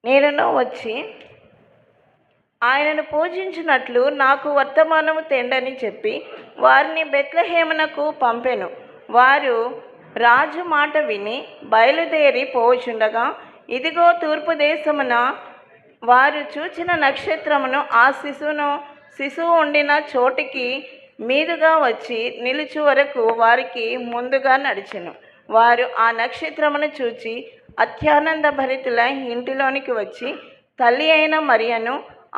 నేనును వచ్చి ఆయనను పూజించినట్లు నాకు వర్తమానము తెండని చెప్పి వారిని బెత్లెహేమునకు పంపెను. వారు రాజు మాట విని బయలుదేరి పోవుచుండగా, ఇదిగో తూర్పు దేశమున వారు చూచిన నక్షత్రమును ఆ శిశువు ఉండిన చోటికి మీదుగా వచ్చి నిలుచు వరకు వారికి ముందుగా నడిచెను. వారు ఆ నక్షత్రమును చూచి అత్యానంద భరితులై ఇంటిలోనికి వచ్చి తల్లి అయిన మరియను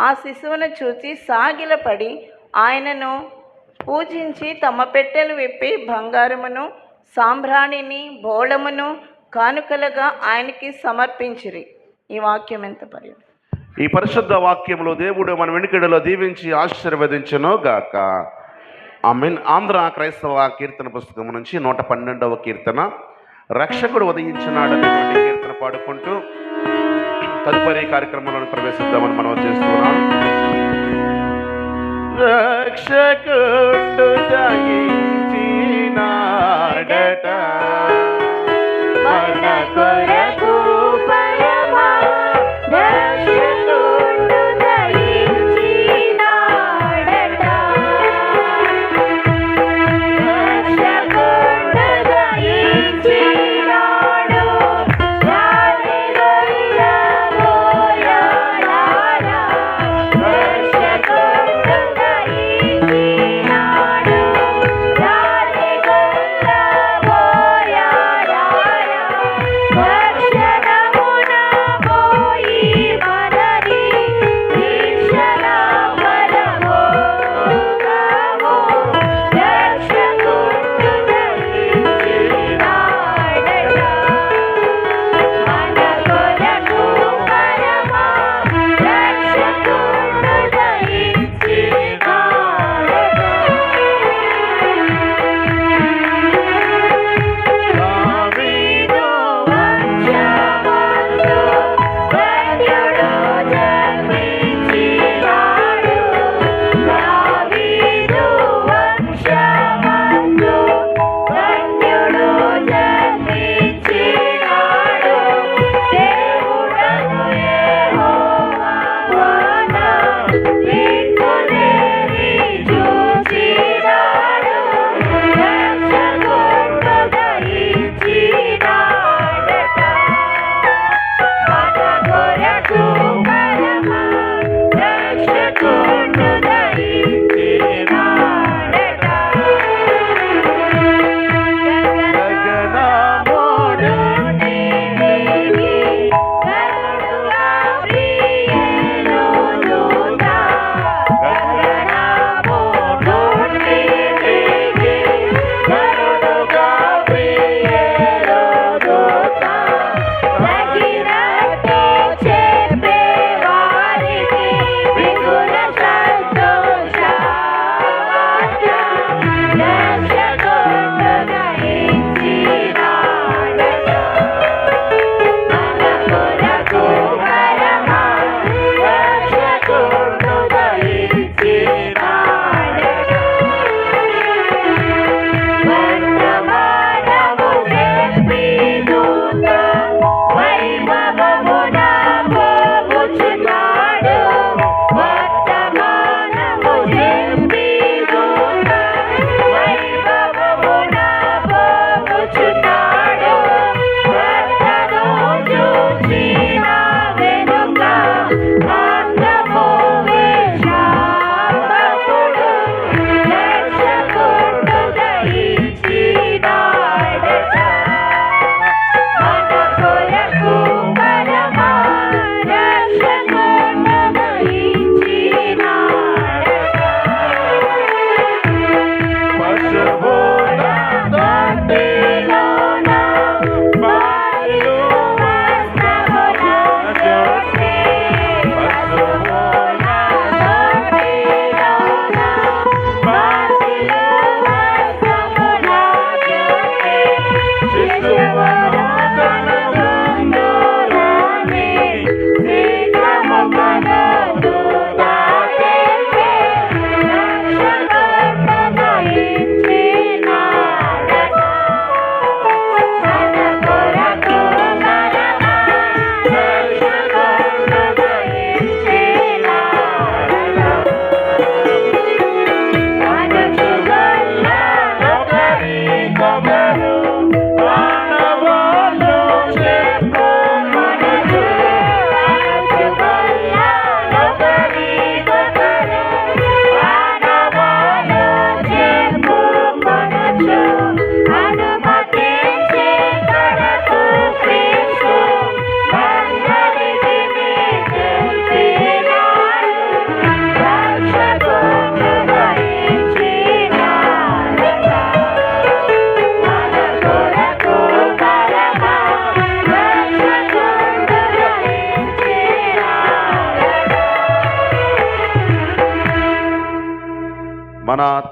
ఆ శిశువును చూచి సాగిలపడి ఆయనను పూజించి తమ పెట్టెలు విప్పి బంగారమును సాంబ్రాణిని బోళమును కానుకలుగా ఆయనకి సమర్పించిరి. ఈ వాక్యం ఎంత పర్యాయం. ఈ పరిశుద్ధ వాక్యంలో దేవుడు మన వెనుకడలో దీవించి ఆశీర్వదించెను గాక. ఆమేన్. ఆంధ్ర క్రైస్తవ కీర్తన పుస్తకం నుంచి 112వ కీర్తన, రక్షకుడు ఉదయించినాడనేటువంటి కీర్తన పాడుకుంటూ తదుపరి కార్యక్రమంలో ప్రవేశిద్దామని మనం చేస్తున్నాం. రక్షకుడు ఉదయించినాడట మన కొరకు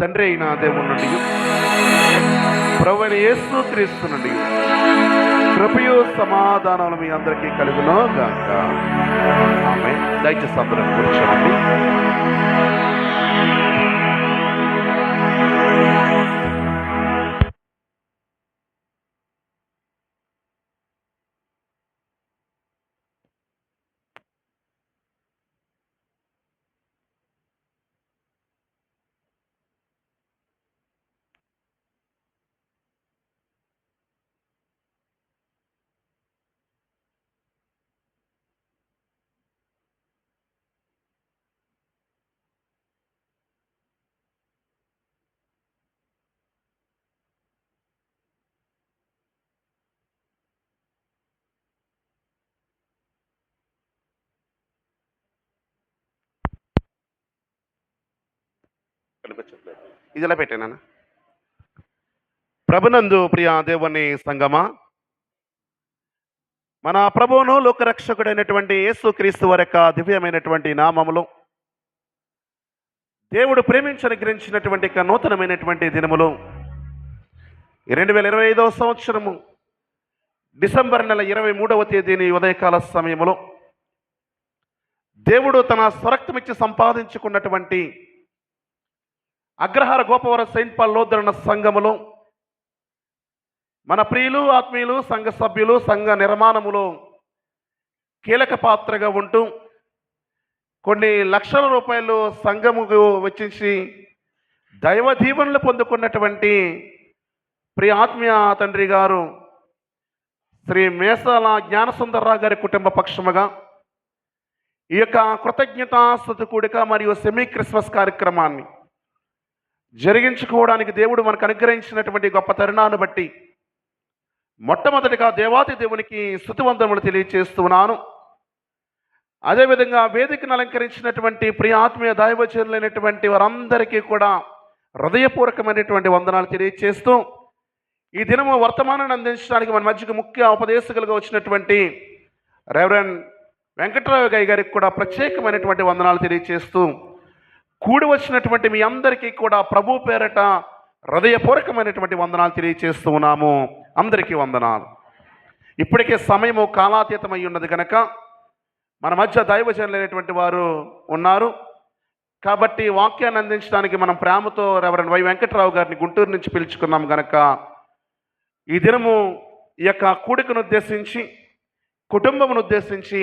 తండ్రి అయిన దేవుని నుండి ప్రభువైన యేసు క్రీస్తు నుండి కృపయు సమాధానాలు మీ అందరికీ కలుగును గాక. ఆమేన్. దయచేసి అందరూ కూర్చోండి. ఇది ఇలా పెట్టానా? ప్రభునందు ప్రియ దేవుని సంగమా, మన ప్రభువును లోకరక్షకుడైనటువంటి యేసుక్రీస్తు వారి యొక్క దివ్యమైనటువంటి నామములో దేవుడు ప్రేమించని గ్రహించినటువంటి యొక్క నూతనమైనటువంటి దినములు 2025 సంవత్సరము డిసెంబర్ నెల 23వ తేదీని ఉదయకాల సమయంలో దేవుడు తన స్వరక్తమిచ్చి సంపాదించుకున్నటువంటి అగ్రహార గోపవర సెయింట్ పాల్ లోదరణ సంఘములో మన ప్రియులు, ఆత్మీయులు, సంఘ సభ్యులు, సంఘ నిర్మాణములో కీలక పాత్రగా ఉంటూ కొన్ని లక్షల రూపాయలు సంఘముకు వెచ్చించి దైవ దీవెనలు పొందుకున్నటువంటి ప్రియ ఆత్మీయ తండ్రి గారు శ్రీ మేసాల జ్ఞానసుందర్రావు గారి కుటుంబ పక్షముగా ఈ యొక్క కృతజ్ఞతాస్తుతి కూడిక మరియు సెమీ క్రిస్మస్ కార్యక్రమాన్ని జరిగించుకోవడానికి దేవుడు మనకు అనుగ్రహించినటువంటి గొప్ప తరుణాన్ని బట్టి మొట్టమొదటిగా దేవాతి దేవునికి స్తుతివందనములు తెలియజేస్తున్నాను. అదేవిధంగా వేదికను అలంకరించినటువంటి ప్రియ ఆత్మీయ దైవజనులైనటువంటి వారందరికీ కూడా హృదయపూర్వకమైనటువంటి వందనాలు తెలియజేస్తూ ఈ దినము వర్తమానాన్ని అందించడానికి మన మధ్యకు ముఖ్య ఉపదేశకులుగా వచ్చినటువంటి రెవరెండ్ వెంకట్రావు గారికి కూడా ప్రత్యేకమైనటువంటి వందనాలు తెలియజేస్తూ కూడి వచ్చినటువంటి మీ అందరికీ కూడా ప్రభు పేరట హృదయపూర్వకమైనటువంటి వందనాలు తెలియజేస్తూ ఉన్నాము. అందరికీ వందనాలు. ఇప్పటికే సమయము కాలాతీతమై ఉన్నది కనుక మన మధ్య దైవజనులైనటువంటి వారు ఉన్నారు కాబట్టి వాక్యాన్ని అందించడానికి మనం ప్రేమతో రెవరెండ్ వై వెంకట్రావు గారిని గుంటూరు నుంచి పిలుచుకున్నాం కనుక ఈ దినము ఈ యొక్క కూడికను ఉద్దేశించి, కుటుంబమును ఉద్దేశించి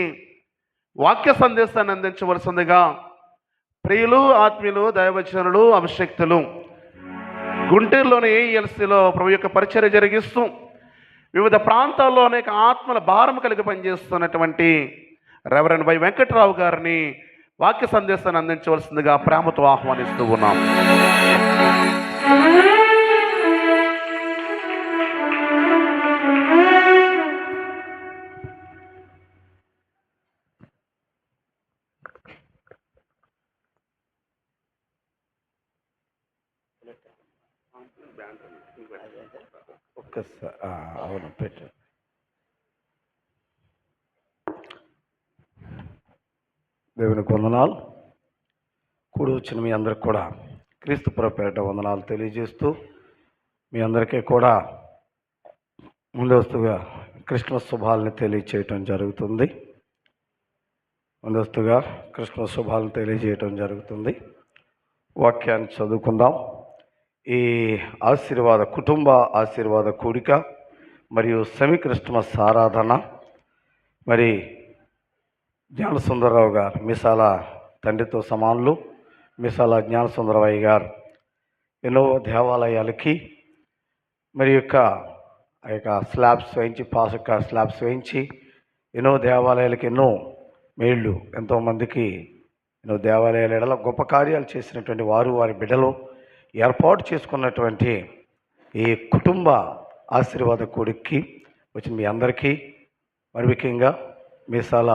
వాక్య సందేశాన్ని అందించవలసిందిగా ప్రియులు, ఆత్మీయులు, దైవజనులు, అభిషక్తులు గుంటూరులోని ఏఎల్సీలో ప్రభు యొక్క పరిచర్య జరిగిస్తూ వివిధ ప్రాంతాల్లో అనేక ఆత్మల భారం కలిగి పనిచేస్తున్నటువంటి రెవరెండ్ వై వెంకట్రావు గారిని వాక్య సందేశాన్ని అందించవలసిందిగా ప్రేమతో ఆహ్వానిస్తూ ఉన్నాం. అవును పెట్టు. దేవునికి వందనాలు. కూడి వచ్చిన మీ అందరికి కూడా క్రీస్తు ప్రభు పేరిట వందనాలు తెలియజేస్తూ మీ అందరికీ కూడా ముందస్తుగా క్రిస్మస్ శుభాలను తెలియచేయటం జరుగుతుంది. క్రిస్మస్ శుభాలను తెలియజేయటం జరుగుతుంది. వాక్యాన్ని చదువుకుందాం. ఈ కుటుంబ ఆశీర్వాద కూడిక మరియు సెమీ క్రిస్మస్ ఆరాధన మరి జ్ఞానసుందరరావు గారు, మిసాల తండ్రితో సమానులు మిసాల జ్ఞానసుందరరావు గారు ఎన్నో దేవాలయాలకి మరి ఆ యొక్క స్లాబ్స్ వేయించి, పాసక స్లాబ్స్ వేయించి ఎన్నో దేవాలయాలకి ఎన్నో మేళ్ళు, ఎంతోమందికి ఎన్నో దేవాలయాల ఎడల గొప్ప కార్యాలు చేసినటువంటి వారు, వారి బిడ్డలు ఏర్పాటు చేసుకున్నటువంటి ఈ కుటుంబ ఆశీర్వాద కూడికి వచ్చిన మీ అందరికీ, మరి ముఖ్యంగా మీసాల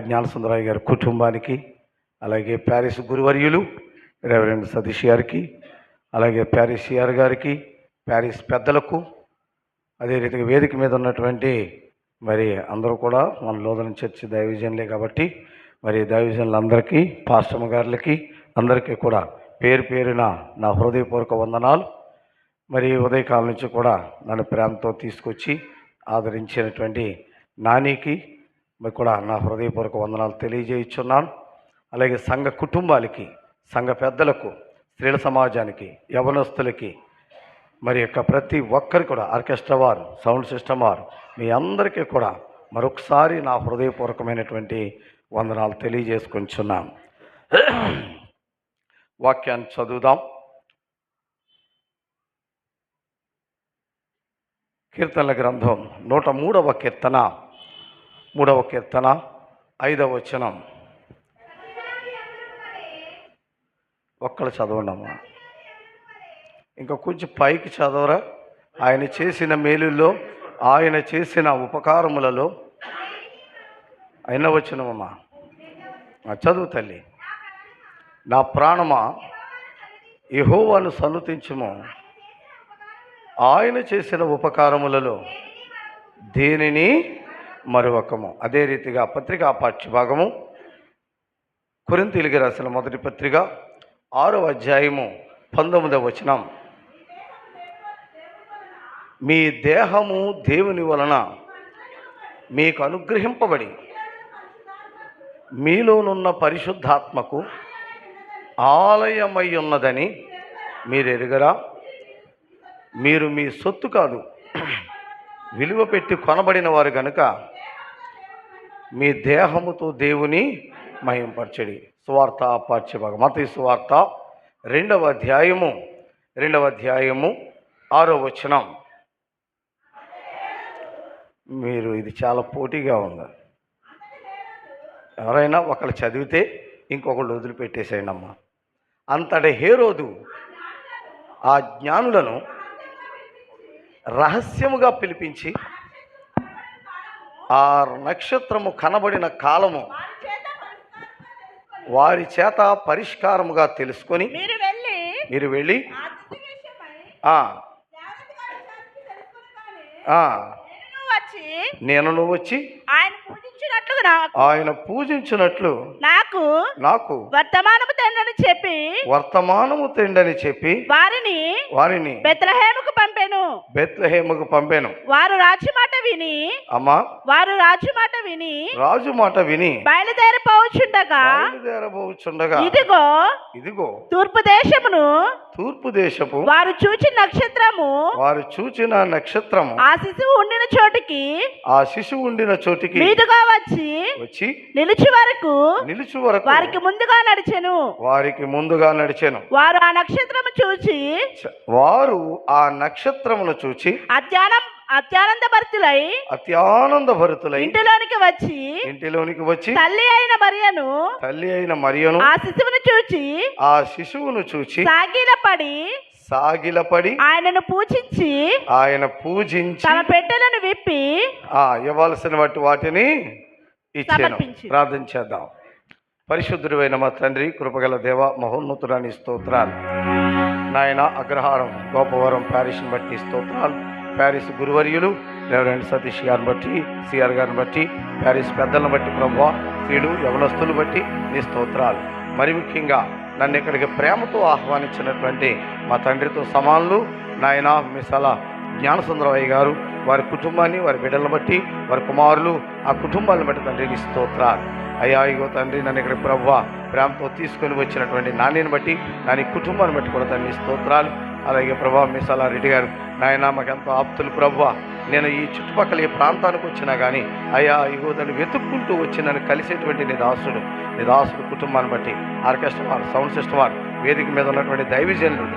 జ్ఞానసుందరరావు గారి కుటుంబానికి, అలాగే ప్యారిస్ గురువర్యులు రెవరెండ్ సతీష్ గారికి, అలాగే ప్యారిస్ సిఆర్ గారికి, ప్యారిస్ పెద్దలకు, అదే రీతిగా వేదిక మీద ఉన్నటువంటి మరి అందరూ కూడా మన లోదన చర్చి దైవజనులే కాబట్టి మరి దైవజనులందరికీ, పాస్టమ్ గారులకి అందరికీ కూడా పేరు పేరున నా హృదయపూర్వక వందనాలు. మరి ఉదయకాలం నుంచి కూడా నన్ను ప్రేమతో తీసుకొచ్చి ఆదరించినటువంటి నానికి మరి కూడా నా హృదయపూర్వక వందనాలు తెలియజేయుచున్నాను. అలాగే సంఘ కుటుంబాలకి, సంఘ పెద్దలకు, స్త్రీల సమాజానికి, యవనస్తులకి, మరి యొక్క ప్రతి ఒక్కరికి కూడా, ఆర్కెస్ట్రా వారు, సౌండ్ సిస్టమ్ వారు, మీ అందరికీ కూడా మరొకసారి నా హృదయపూర్వకమైనటువంటి వందనాలు తెలియజేసుకుంటున్నాను. వాక్యాన్ని చదువుదాం. కీర్తనల గ్రంథం 103వ కీర్తన 3వ కీర్తన 5వ వచనం. ఒక్కళ్ళు చదవండమ్మా. ఇంకా కొంచెం పైకి చదవరా. ఆయన చేసిన మేలుల్లో, ఆయన చేసిన ఉపకారములలో. అయిన వచనమమ్మా, చదువు తల్లి. నా ప్రాణమా యెహోవాను సన్నుతించుము, ఆయన చేసిన ఉపకారములలో దేనిని మరొకము. అదే రీతిగా పత్రికా పాఠ్యభాగము కొరింథీయులకు రాసిన మొదటి పత్రిక 6వ అధ్యాయము 19వ వచనం. మీ దేహము దేవుని వలన మీకు అనుగ్రహింపబడి మీలోనున్న పరిశుద్ధాత్మకు ఆలయమై ఉన్నదని మీరు ఎరుగరా? మీరు మీ సొత్తు కాదు, విలువ పెట్టి కొనబడిన వారు గనుక మీ దేహముతో దేవుని మహింపరచడి. సువార్త పాఠ్యభాగం మత్తయి సువార్త 2వ అధ్యాయము 6వ వచనం. మీరు ఇది చాలా పోటీగా ఉంది. ఎవరైనా ఒకళ్ళు చదివితే ఇంకొకళ్ళు వదిలిపెట్టేసేయండి అమ్మ. అంతటి హేరోదు ఆ జ్ఞానులను రహస్యముగా పిలిపించి ఆ నక్షత్రము కనబడిన కాలము వారి చేత పరిష్కారముగా తెలుసుకొని మీరు వెళ్ళి నేను నువ్వు వచ్చి ఆయన పూజించినట్లు నాకు వర్తమానము తెండని చెప్పి వారిని బెత్లెహేముకు పంపెను. వారు రాజు మాట విని బయలుదేరబోచుండగా ఇదిగో తూర్పు దేశపు వారు చూచిన నక్షత్రము ఆ శిశువు ఉండిన చోటికి మీదుగా వచ్చి నిలుచు వరకు వారికి ముందుగా నడిచెను. వారు ఆ నక్షత్రమును చూచి అత్యానందభరితులై ఇంటిలోనికి వచ్చి తల్లి అయిన మరియను ఆ శిశువును చూచి సాగిలపడి ఆయన పూజించి తమ పెట్టెలను విప్పి ఇవ్వాల్సిన వాటిని ఇచ్చాను. ప్రార్థన చేద్దాం. పరిశుద్ధుడైన మా తండ్రి, కృపగల దేవ, మహోన్నతురాని స్తోత్రాలు నాయన. అగ్రహారం గోపవరం ప్యారిస్ని బట్టి స్తోత్రాలు. ప్యారిస్ గురువర్యులు రెవరెండ్ సతీష్ గారిని బట్టి, సిఆర్ గారిని బట్టి, ప్యారిస్ పెద్దలను బట్టి ప్రభువా, స్త్రీలు యవనస్తులు బట్టి నీ స్తోత్రాలు. మరి ముఖ్యంగా నన్ను ఇక్కడికి ప్రేమతో ఆహ్వానించినటువంటి మా తండ్రితో సమానులు నాయన మిసాల జ్ఞానసుందరయ్య గారు, వారి కుటుంబాన్ని, వారి బిడ్డలను బట్టి, వారి కుమారులు, ఆ కుటుంబాలను బట్టి తండ్రి నీ స్తోత్రాలు. అయ్యా ఇగో తండ్రి, నన్ను ఇక్కడ ప్రభువా ప్రేమతో తీసుకొని వచ్చినటువంటి నానిని బట్టి, నాని కుటుంబాన్ని బట్టి కూడా తండ్రి స్తోత్రాలు. అలాగే ప్రభా మిసాల రెడ్డి గారు నాయన మాకెంతో ఆప్తులు ప్రభువా. నేను ఈ చుట్టుపక్కల ఈ ప్రాంతానికి వచ్చినా కానీ అయ్యా ఇగో దాన్ని వెతుక్కుంటూ వచ్చి నన్ను కలిసేటువంటి నీ దాసుడు కుటుంబాన్ని బట్టి, ఆర్కెస్ట్రా వారు, సౌండ్ సిస్టమ్ వారు, వేదిక మీద ఉన్నటువంటి దైవజనులు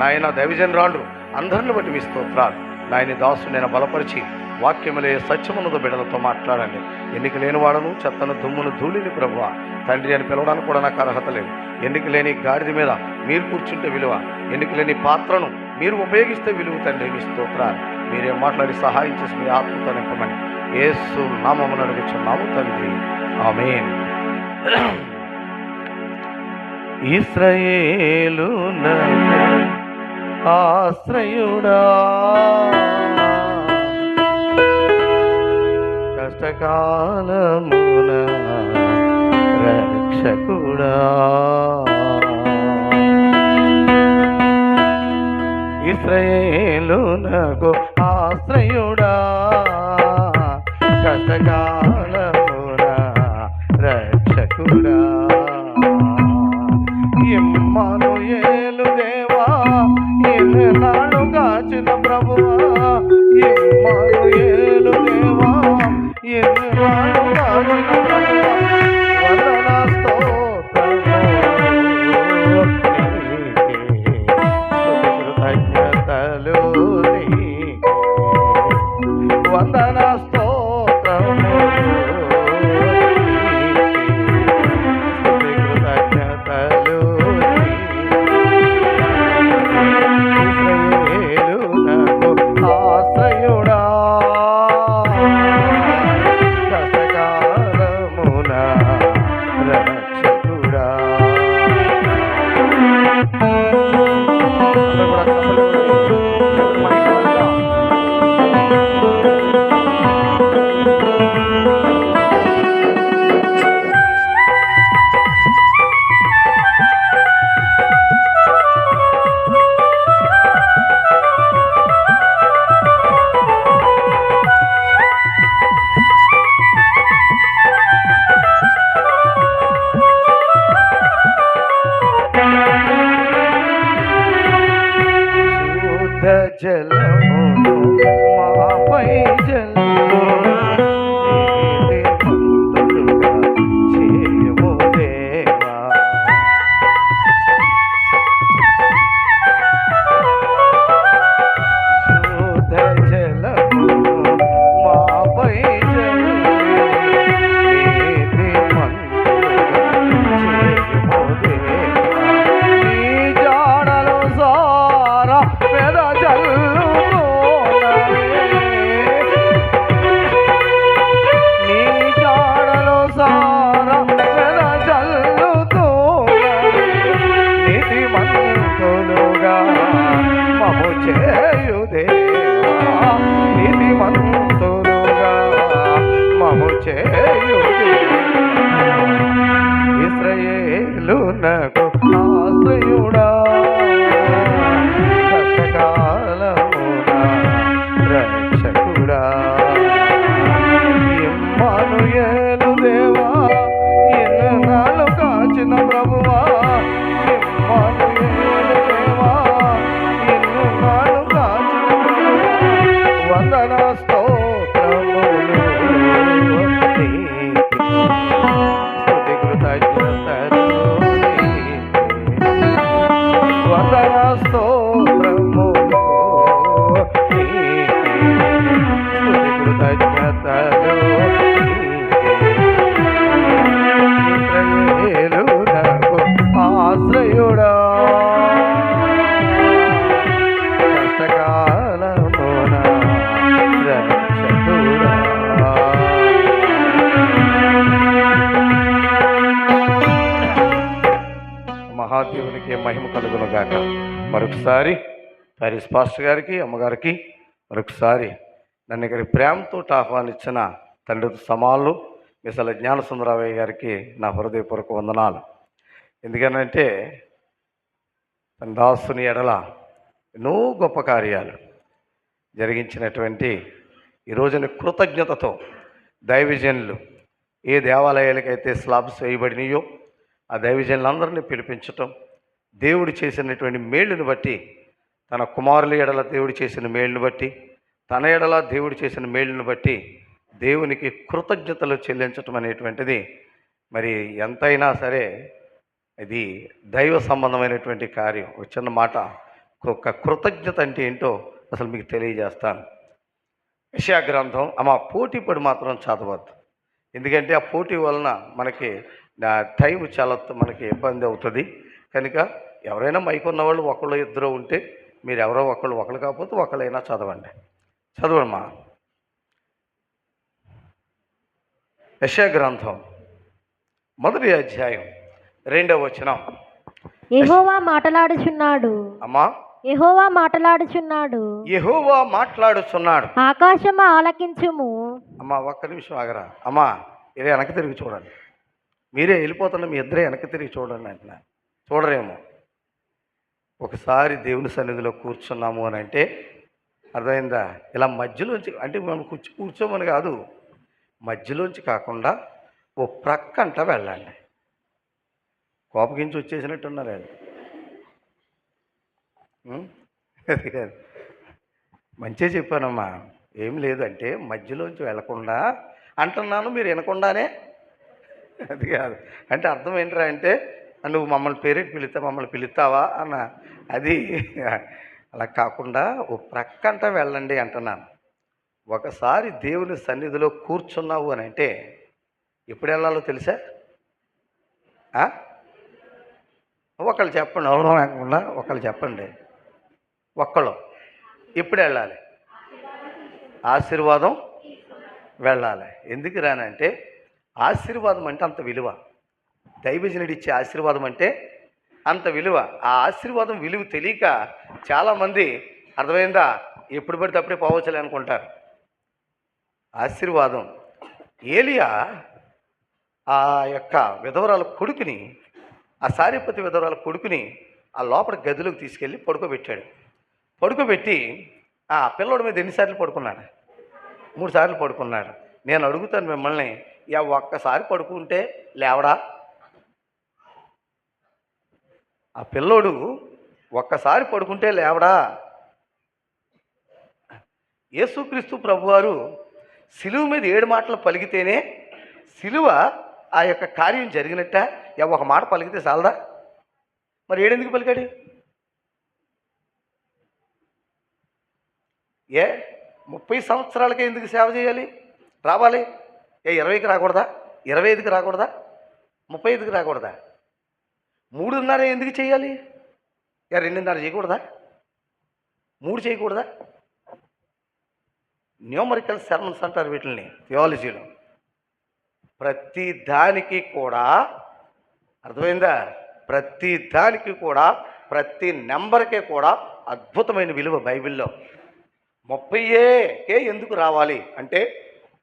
నాయన, దైవజనురాళ్ళు అందరిని బట్టి మీ స్తోత్రాలు. నాయన దాసుడు నేను బలపరిచి వాక్యములే సత్యమునతో బిడ్డలతో మాట్లాడండి. ఎన్నిక లేని వాడను, చెత్తను, దుమ్మును, ధూళిని ప్రభువా తండ్రి అని పిలవడానికి కూడా నాకు అర్హత లేదు. ఎన్నిక లేని గాడిద మీద మీరు కూర్చుంటే విలువ, ఎన్నిక లేని పాత్రను మీరు ఉపయోగిస్తే విలువ తండ్రి మీ స్తోత్రాలు. మీరేం మాట్లాడి సహాయం చేసి మీ ఆత్మతో నింపమని యేసు నామమున అడుగుచున్నాము తండ్రి, ఆమేన్. ఇశ్రాయేలు ఆశ్రయుడా, కష్టకాలమున రక్షకుడా, ఇశ్రాయేలునకు ఆశ్రయుడా కష్టకాలమున రక్షకుడా ఇమ్మానుయేలు దేవా ఎన్నాళ్ళు కాచిన ప్రభువా ఇమ్మానుయేలు దేవా ఎన్నాళ్ళు కాచిన ప్రభువా వందన స్తోత్రము నీకే, కృతజ్ఞతలు నీకే, వందన స్తోత్రము కృతజ్ఞతలు ఇశ్రాయేలునకు ఆశ్రయుడా కష్టకాలమున రక్షకుడా. శుద్ధ జలమును మాపై జల్లు నీతిమంతులుగా చేయము దేవా. శుద్ధ జలమును మాపై జల్లు నీతిమంతులుగా చేయము దేవా. నీ జాడలు సారా నీ జాడలో సారా జల్లుతో నీతిమంతులుగా మము చేయు దేవా. నీతిమంతులుగా మము చేయు ఇశ్రాయేలునకు ఆశ్రయుడా కష్టకాలమున రక్షకుడా ఇమ్మానుయేలు దేవా ఎన్నాళ్ళు కాచిన ప్రభువా ఇమ్మానుయేలు దేవా ఎన్నాళ్ళు కాచిన ప్రభువా వందన స్తోత్రములు నీకే, స్తుతి కృతజ్ఞతలు నీకే, వందన స్తోత్రములు నీకే, స్తుతి కృతజ్ఞతలు నీకే. ఇశ్రాయేలునకు ఆశ్రయుడా కష్టకాలమున రక్షకుడా. మహాదేవునికి మహిమ కలుగును గాక. మరొకసారి ప్యారిస్ పాస్టర్ గారికి అమ్మగారికి మరొకసారి నన్ను ఇక్కడ ప్రేమతో ఆహ్వానించిన తండ్రి సమాలు మిసల జ్ఞానసుందరరావయ్య గారికి నా హృదయపూర్వక వందనాలు. ఎందుకనంటే తన దాసుని ఎడల ఎన్నో గొప్ప కార్యాలు జరిగించినటువంటి ఈ రోజున కృతజ్ఞతతో దైవజనులు ఏ దేవాలయాలకైతే స్లాబ్స్ వేయబడినాయో ఆ దైవజనులందరినీ పిలిపించటం, దేవుడు చేసినటువంటి మేలును బట్టి, తన కుమారుల ఎడల దేవుడు చేసిన మేలును బట్టి, తన ఎడల దేవుడు చేసిన మేలును బట్టి దేవునికి కృతజ్ఞతలు చెల్లించటం అనేటువంటిది మరి ఎంతైనా సరే ఇది దైవ సంబంధమైనటువంటి కార్యం. ఒక చిన్న మాట, ఒక కృతజ్ఞత అంటే ఏంటో అసలు మీకు తెలియజేస్తాను. యెషయా గ్రంథం పోటీపడి మాత్రం చదవద్దు. ఎందుకంటే ఆ పోటీ వలన మనకి టైం చాలా మనకి ఇబ్బంది అవుతుంది. కనుక ఎవరైనా మైకున్న వాళ్ళు ఒకళ్ళు ఇద్దరు ఉంటే మీరు ఎవరో ఒకళ్ళు కాకపోతే ఒకళ్ళైనా చదవండి. చదవమ్మా. యెషయా గ్రంథం 1వ అధ్యాయం 2వ వచనం. యెహోవా మాట్లాడుచున్నాడు. అమ్మా, యెహోవా మాట్లాడుచున్నాడు. యెహోవా మాట్లాడుచున్నాడు. ఆకాశమా ఆలకించుము. అమ్మా ఒక్క నిమిషం ఆగరా. అమ్మా ఇదే వెనక్కి తిరిగి చూడండి. మీరే వెళ్ళిపోతున్నా, మీ ఇద్దరే వెనక్కి తిరిగి చూడండి అంటున్నా. చూడరేమో. ఒకసారి దేవుని సన్నిధిలో కూర్చున్నాము అని అంటే అర్థమైందా? ఇలా మధ్యలోంచి అంటే మనం కూర్చోమని కాదు, మధ్యలోంచి కాకుండా ఓ ప్రక్కంట వెళ్ళండి. కోపగించి వచ్చేసినట్టున్నారు అది. అది కాదు, మంచిగా చెప్పానమ్మా. ఏం లేదంటే మధ్యలోంచి వెళ్ళకుండా అంటున్నాను, మీరు వినకుండానే. అది కాదు అంటే అర్థం ఏంట్రా అంటే, నువ్వు మమ్మల్ని పేరెట్టి మమ్మల్ని పిలుస్తావా అన్న, అది అలా కాకుండా ఓ ప్రక్కంట వెళ్ళండి అంటున్నాను. ఒకసారి దేవుని సన్నిధిలో కూర్చున్నావు అని అంటే ఎప్పుడు వెళ్ళాలో తెలుసా? ఒకళ్ళు చెప్పండి, ఎవరో లేకుండా ఒకళ్ళు చెప్పండి. ఒక్కళ్ళు ఎప్పుడు వెళ్ళాలి? ఆశీర్వాదం వెళ్ళాలి. ఎందుకు రానంటే ఆశీర్వాదం అంటే అంత విలువ. దైవజనుడు ఇచ్చే ఆశీర్వాదం అంటే అంత విలువ. ఆ ఆశీర్వాదం విలువ తెలియక చాలామంది అర్థమైందా, ఎప్పుడు పడితే అప్పుడే పోవచ్చలే అనుకుంటారు. ఆశీర్వాదం ఏలియా ఆ యొక్క విధవరాల కొడుకుని, ఆ సారీపతి విధవరాల కొడుకుని ఆ లోపల గదిలోకి తీసుకెళ్ళి పడుకోబెట్టాడు. పడుకోబెట్టి ఆ పిల్లోడి మీద ఎన్నిసార్లు పడుకున్నాడు? 3 సార్లు పడుకున్నాడు. నేను అడుగుతాను మిమ్మల్ని, ఒక్కసారి పడుకుంటే లేవడా? ఆ పిల్లోడు ఒక్కసారి పడుకుంటే లేవడా? యేసుక్రీస్తు ప్రభువారు సిలువ మీద 7 మాటలు పలికితేనే సిలువ ఆ యొక్క కార్యం జరిగినట్ట. ఒక మాట పలికితే చాలదా? మరి 7 ఎందుకు పలికాడు? 30 సంవత్సరాలకే ఎందుకు సేవ చేయాలి? రావాలి. 20కి రాకూడదా? 25కి రాకూడదా? 35కి రాకూడదా? 3:30 ఎందుకు చేయాలి? 2:30 చేయకూడదా? 3 చేయకూడదా? న్యూమరికల్ సెర్మన్స్ అంటారు వీటిని థియాలజీలో. ప్రతి దానికి కూడా అర్థమైందా? ప్రతి దానికి కూడా, ప్రతి నెంబర్కే కూడా అద్భుతమైన విలువ బైబిల్లో. 30కే ఎందుకు రావాలి అంటే,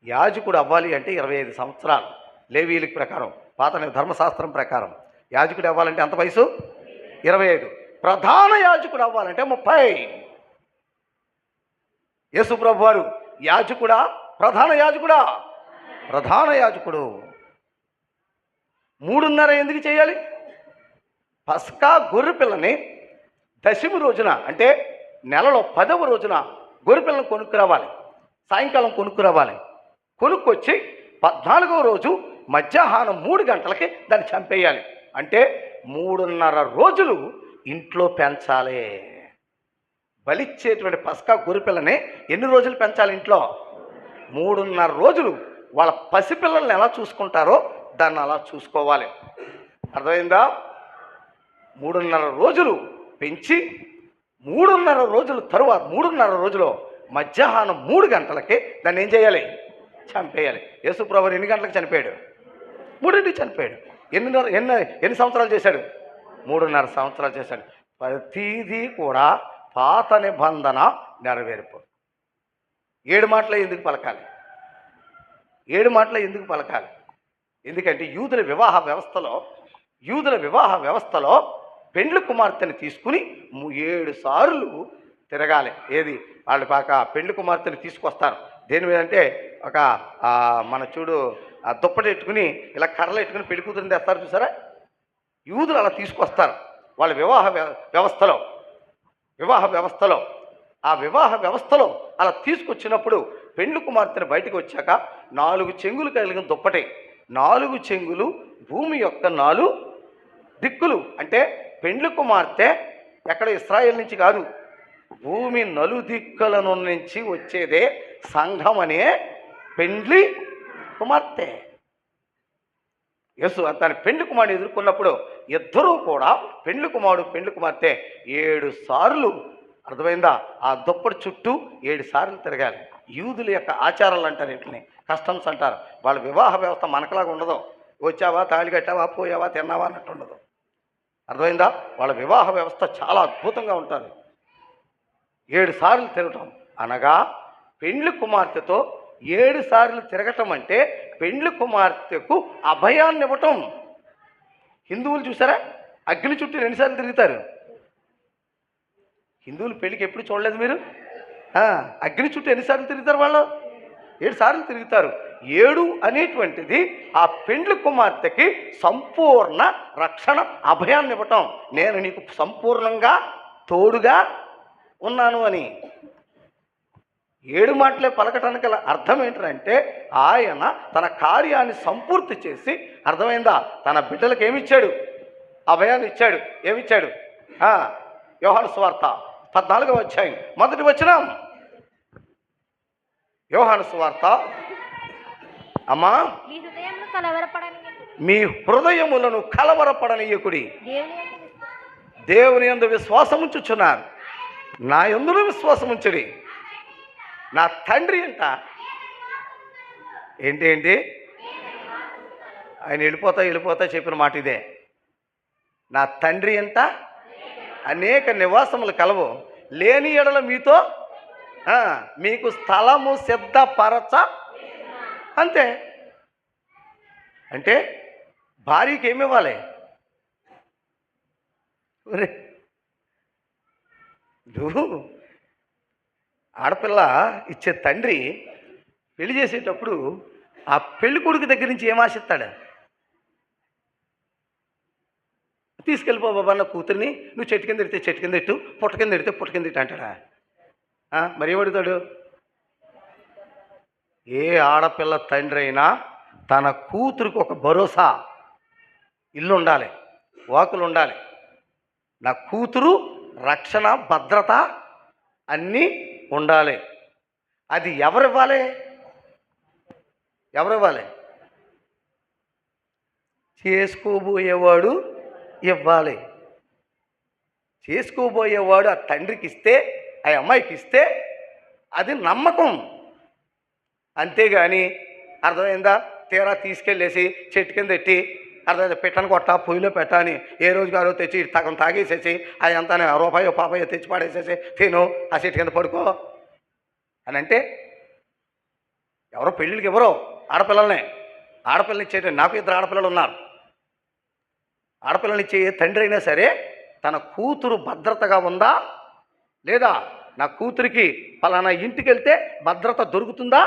యాజకుడు అవ్వాలి అంటే 25 సంవత్సరాలు. లేవీయుల ప్రకారం, పాత ధర్మశాస్త్రం ప్రకారం యాజకుడు అవ్వాలంటే అంత వయసు 25. ప్రధాన యాజకుడు అవ్వాలంటే 30. యేసు ప్రభు వారు యాజకుడా? ప్రధాన యాజకుడా? ప్రధాన యాజకుడు. 3:30 ఎందుకు చేయాలి? పస్కా గొర్రె పిల్లని దశమి రోజున అంటే నెలలో 10వ రోజున గొర్రె పిల్లని కొనుక్కురావాలి. సాయంకాలం కొనుక్కురావాలి. కొనుక్కొచ్చి 14వ రోజు మధ్యాహ్నం 3 గంటలకి దాన్ని చంపేయాలి. అంటే 3:30 రోజులు ఇంట్లో పెంచాలి. బలిచ్చేటువంటి పస్కా గొర్రె పిల్లని ఎన్ని రోజులు పెంచాలి ఇంట్లో? 3:30 రోజులు. వాళ్ళ పసిపిల్లల్ని ఎలా చూసుకుంటారో దాన్ని అలా చూసుకోవాలి. అర్థమైందా? 3:30 రోజులు పెంచి 3:30 రోజుల తరువాత 3:30 రోజులు మధ్యాహ్నం 3 గంటలకి దాన్ని ఏం చేయాలి? చంపేయాలి. యేసుప్రభు ఎన్ని గంటలకు చనిపోయాడు? 3ంటికి చనిపోయాడు. ఎన్ని సంవత్సరాలు చేశాడు? 3:30 సంవత్సరాలు చేశాడు. ప్రతిదీ కూడా పాత నిబంధన నెరవేర్పు. 7 మాటలే ఎందుకు పలకాలి? 7 మాటలే ఎందుకు పలకాలి? ఎందుకంటే యూదుల వివాహ వ్యవస్థలో పెండ్లి కుమార్తెని తీసుకుని 7 సార్లు తిరగాలి. ఏది? వాళ్ళు పాక పెండ్లి కుమార్తెని తీసుకొస్తారు. దేని మీద అంటే ఒక మన చూడు దుప్పటి ఎట్టుకుని ఇలా కర్రలు ఎట్టుకుని పెళ్లి కూతురుని తెస్తారు చూసారా? యూదులు అలా తీసుకొస్తారు వాళ్ళ వివాహ వ్యవస్థలో. ఆ వివాహ వ్యవస్థలో అలా తీసుకొచ్చినప్పుడు పెండ్లి కుమార్తెను బయటకు వచ్చాక 4 చెంగులు కలిగిన దుప్పటి, 4 చెంగులు భూమి యొక్క 4 దిక్కులు. అంటే పెండ్లి కుమార్తె ఎక్కడ ఇశ్రాయేల్ నుంచి కాదు, భూమి నలుదిక్కుల నుంచి వచ్చేదే సంఘం అనే పెండ్లి కుమార్తె. యేసు తన పెండ్లి కుమారుని ఎదుర్కొన్నప్పుడు ఇద్దరూ కూడా పెండ్లి కుమార్తె 7 సార్లు అర్థమైందా? ఆ దుప్పటి చుట్టూ 7 సార్లు తిరగాలి. యూదుల యొక్క ఆచారాలు అంటారు, వీటిని కస్టమ్స్ అంటారు. వాళ్ళ వివాహ వ్యవస్థ మనకలాగా ఉండదు. వచ్చావా, తాళి కట్టావా, పోయావా, తిన్నావా అన్నట్టు ఉండదు. అర్థమైందా? వాళ్ళ వివాహ వ్యవస్థ చాలా అద్భుతంగా ఉంటుంది. 7 సార్లు తిరగటం అనగా పెండ్లి కుమార్తెతో 7 సార్లు తిరగటం అంటే పెండ్లి కుమార్తెకు అభయాన్ని ఇవ్వటం. హిందువులు చూసారా, అగ్ని చుట్టూ 2 సార్లు తిరుగుతారు. హిందువుల పెళ్ళికి ఎప్పుడు చూడలేదు మీరు? అగ్ని చుట్టూ ఎన్నిసార్లు తిరుగుతారు వాళ్ళు? 7 సార్లు తిరుగుతారు. 7 అనేటువంటిది ఆ పెండ్లి కుమార్తెకి సంపూర్ణ రక్షణ అభయాన్ని ఇవ్వటం. నేను నీకు సంపూర్ణంగా తోడుగా ఉన్నాను అని. 7 మాటలే పలకటానికి గల అర్థం ఏంటంటే ఆయన తన కార్యాన్ని సంపూర్తి చేసి, అర్థమైందా, తన బిడ్డలకు ఏమిచ్చాడు? అభయాన్ని ఇచ్చాడు. ఏమిచ్చాడు? యోహాను సువార్త 14వ అధ్యాయం మొదటి వచనం. యోహాను సువార్త. అమ్మా, మీ హృదయములను కలవరపడనీయకుడి. దేవుని యందు విశ్వాసముంచుచున్నారు, నా యందును విశ్వాసముంచుడి. నా తండ్రి అంట ఏంటి ఆయన వెళ్ళిపోతా చెప్పిన మాట ఇదే. నా తండ్రి అంట అనేక నివాసములు కలవు, లేని ఎడల మీతో మీకు స్థలము సిద్ధపరచ. అంతే. అంటే భార్యకి ఏమి ఇవ్వాలి? నువ్వు ఆడపిల్ల ఇచ్చే తండ్రి పెళ్లి చేసేటప్పుడు ఆ పెళ్లి కొడుకు దగ్గర నుంచి ఏం ఆశిస్తాడు? తీసుకెళ్ళిపో బాబా నా కూతుర్ని, నువ్వు చెట్టు కింద ఎడితే చెట్టు కింద ఎట్టు, పుట్ట కింద ఎడితే పుట్ట కింద ఎట్టు అంటాడా? మరి ఏమడుతాడు? ఏ ఆడపిల్ల తండ్రి అయినా తన కూతురికి ఒక భరోసా, ఇల్లు ఉండాలి, వాకులు ఉండాలి, నా కూతురు రక్షణ భద్రత అన్నీ ఉండాలి. అది ఎవరివ్వాలి? చేసుకోబోయేవాడు ఇవ్వాలి. చేసుకోబోయేవాడు ఆ తండ్రికి ఇస్తే, ఆ అమ్మాయికి ఇస్తే అది నమ్మకం. అంతేగాని అర్థమైందా, తీరా తీసుకెళ్ళేసి చెట్టు కింద పెట్టి, అర్థమైందా, పెట్టను కొట్ట పొయ్యిలో పెట్టని ఏ రోజుకి ఆ రోజు తెచ్చి సగం తాగేసేసి అది అంతా రూపాయో పాపాయో తెచ్చి పాడేసేసి తిను, ఆ చెట్టు కింద పడుకో అని అంటే ఎవరో పెళ్ళిళ్ళకి ఎవరో ఆడపిల్లల్ని ఇచ్చేట. నాకు 2 ఆడపిల్లలు ఉన్నారు. ఆడపిల్లల్ని ఇచ్చే తండ్రి అయినా సరే తన కూతురు భద్రతగా ఉందా లేదా, నా కూతురికి పలానా ఇంటికి వెళ్తే భద్రత దొరుకుతుందా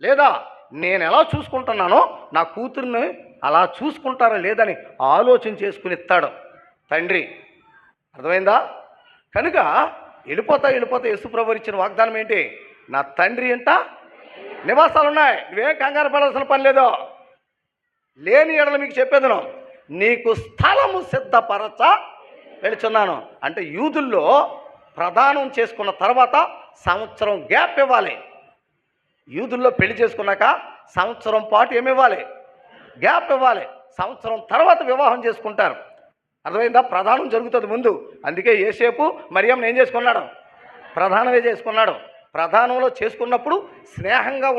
లేదా, నేను ఎలా చూసుకుంటున్నానో నా కూతుర్ని అలా చూసుకుంటారా లేదని ఆలోచన చేసుకుని ఇస్తాడు తండ్రి. అర్థమైందా? కనుక వెళ్ళిపోతా యేసుప్రభువు ఇచ్చిన వాగ్దానం ఏంటి? నా తండ్రి అంట నివాసాలు ఉన్నాయి, నువ్వేం కంగారు పడాల్సిన పని లేదు. లేని ఎడల మీకు చెప్పేదను, నీకు స్థలము సిద్ధపరచ వెళుచున్నాను. అంటే యూదుల్లో ప్రదానం చేసుకున్న తర్వాత సంవత్సరం గ్యాప్ ఇవ్వాలి. యూదుల్లో పెళ్లి చేసుకున్నాక సంవత్సరం పాటు ఏమివ్వాలి? గ్యాప్ ఇవ్వాలి. సంవత్సరం తర్వాత వివాహం చేసుకుంటారు. అర్థమైందా? ప్రధానం జరుగుతుంది ముందు. అందుకే యేసేపు మరియమ్మను ఏం చేసుకున్నాడు? ప్రధానమే చేసుకున్నాడు. ప్రధానంలో చేసుకున్నప్పుడు స్నేహంగా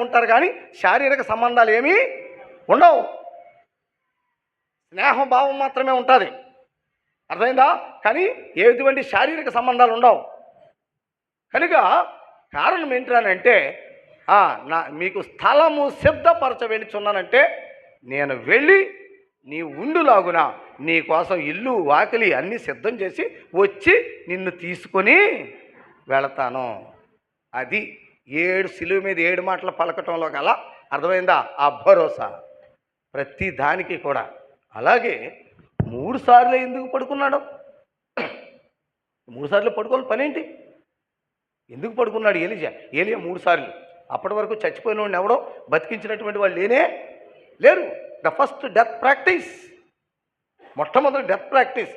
ఉంటారు కానీ శారీరక సంబంధాలు ఏమీ ఉండవు. స్నేహం భావం మాత్రమే ఉంటుంది. అర్థమైందా? కానీ ఎటువంటి శారీరక సంబంధాలు ఉండవు. కనుక కారణం ఏంటంటే మీకు స్థలము సిద్ధపరచ వెళుచున్నానంటే నేను వెళ్ళి నీ ఉండులాగున నీ కోసం ఇల్లు వాకిలి అన్నీ సిద్ధం చేసి వచ్చి నిన్ను తీసుకొని వెళతాను. అది 7 సిలువ మీద 7 మాటలు పలకటంలో గల అర్థమైందా ఆ భరోసా ప్రతి దానికి కూడా. అలాగే 3 సార్లు ఎందుకు పడుకున్నాడు? 3 సార్లు పడుకోవాలి పనేంటి? ఎందుకు పడుకున్నాడు ఏలియా 3 సార్లు? అప్పటి వరకు చచ్చిపోయిన వాడిని ఎవడో బతికించినటువంటి వాళ్ళు లేరు. ద ఫస్ట్ డెత్ ప్రాక్టీస్, మొట్టమొదటి డెత్ ప్రాక్టీస్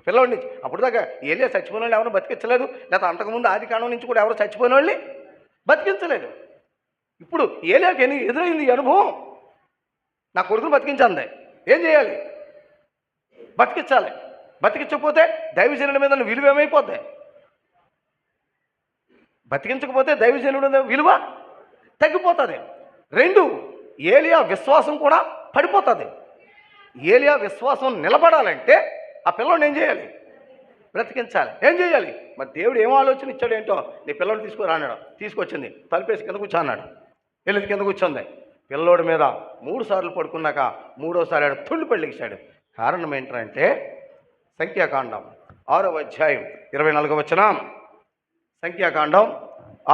పిల్లవాడి నుంచి. అప్పుడు దాకా ఏలియా చచ్చిపోయిన వాళ్ళు ఎవరు బతికించలేదు, లేదా అంతకుముందు ఆది కాండం నుంచి కూడా ఎవరు చచ్చిపోయిన వాళ్ళని బతికించలేదు. ఇప్పుడు ఏలియాకి ఎదురైంది అనుభవం. నా కొడుకును బతికించండి, ఏం చేయాలి? బతికించాలి. బతికించకపోతే దైవజనుడి మీద విలువ ఏమైపోద్ది? బతికించకపోతే దైవజనుడి విలువ తగ్గిపోతుంది. 2 ఏలియా విశ్వాసం కూడా పడిపోతుంది. ఏలియా విశ్వాసం నిలబడాలంటే ఆ పిల్లోడిని ఏం చేయాలి? బ్రతికించాలి. ఏం చేయాలి? మరి దేవుడు ఏం ఆలోచన ఇచ్చాడు ఏంటో, నీ పిల్లోడిని తీసుకురా అన్నాడు. తీసుకొచ్చింది, తలుపేసి కింద కూర్చో అన్నాడు. వెళ్ళింది, కింద కూర్చుంది. పిల్లోడి మీద 3 సార్లు పడుకున్నాక 3వ సారి తుండి పెళ్ళికిచ్చాడు. కారణం ఏంటంటే సంఖ్యాకాండం 6వ అధ్యాయం 24వ వచనం. సంఖ్యాకాండం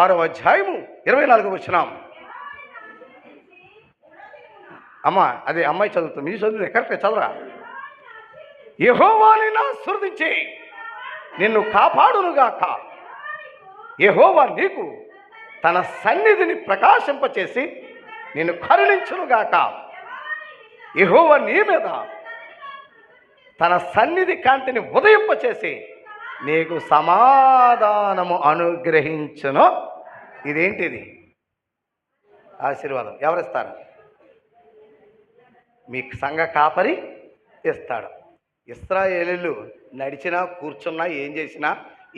6వ అధ్యాయము 24వ వచనం. అమ్మ అదే అమ్మాయి చదువుతుంది, మీరు చదువుతుంది కరెక్ట్ చదవరా. యెహోవాని ఆశీర్వదించి నిన్ను కాపాడునుగాక. యెహోవా నీకు తన సన్నిధిని ప్రకాశింపచేసి నిన్ను కరుణించునుగాక. యెహోవా నీ మీద తన సన్నిధి కాంతిని ఉదయింపచేసి నీకు సమాధానము అనుగ్రహించును. ఇదేంటిది? ఆశీర్వాదం ఎవరిస్తారు? మీకు సంఘ కాపరి ఇస్తాడు. ఇశ్రాయేలీయులు నడిచినా కూర్చున్నా ఏం చేసినా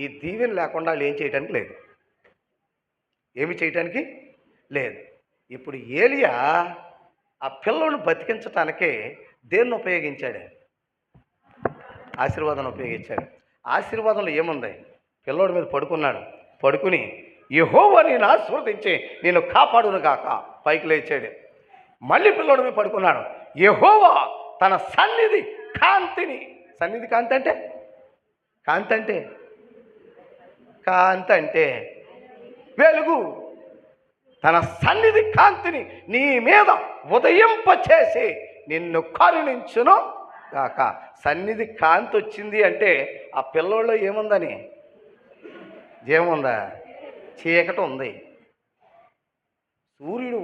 ఈ దీవెన లేకుండా వాళ్ళు ఏం చేయడానికి లేదు, ఏమి చేయటానికి లేదు. ఇప్పుడు ఏలియా ఆ పిల్లలను బతికించటానికే దేన్ని ఉపయోగించాడు? ఆశీర్వాదాన్ని ఉపయోగించాడు. ఆశీర్వాదంలో ఏముంది? పిల్లోడి మీద పడుకున్నాడు, పడుకుని యెహోవా నిన్ను ఆశీర్వదించి నేను కాపాడునుగాక పైకి లేచాడు. మళ్ళీ పిల్లోడి మీద పడుకున్నాడు, యెహోవా తన సన్నిధి కాంతిని, సన్నిధి కాంతి అంటే కాంతి అంటే కాంతి అంటే వెలుగు, తన సన్నిధి కాంతిని నీ మీద ఉదయింపచేసి నిన్ను కరుణించును కాక. సన్నిధి కాంతి వచ్చింది అంటే ఆ పిల్లోళ్ళలో ఏముందని? ఏముందా? చీకటి ఉంది. సూర్యుడు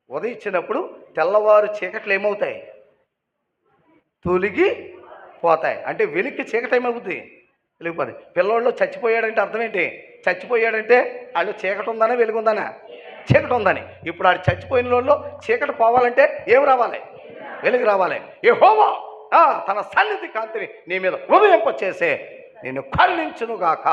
ఉదయించినప్పుడు తెల్లవారు చీకట్లు ఏమవుతాయి? తొలిగి పోతాయి. అంటే వెలికి చీకటి ఏమవుతుంది? వెలిగిపోతుంది. పిల్లోళ్ళు చచ్చిపోయాడంటే అర్థం ఏంటి? చచ్చిపోయాడంటే వాళ్ళు చీకటి ఉందనా వెలుగుందనా? చీకటి ఉందని. ఇప్పుడు ఆడు చచ్చిపోయిన వాళ్ళు చీకటి పోవాలంటే ఏం రావాలి? వెలుగు రావాలి. యెహోవా తన సన్నిధి కాంతిని నీ మీద ఉదయింపచేసే నేను కరుణించునుగాక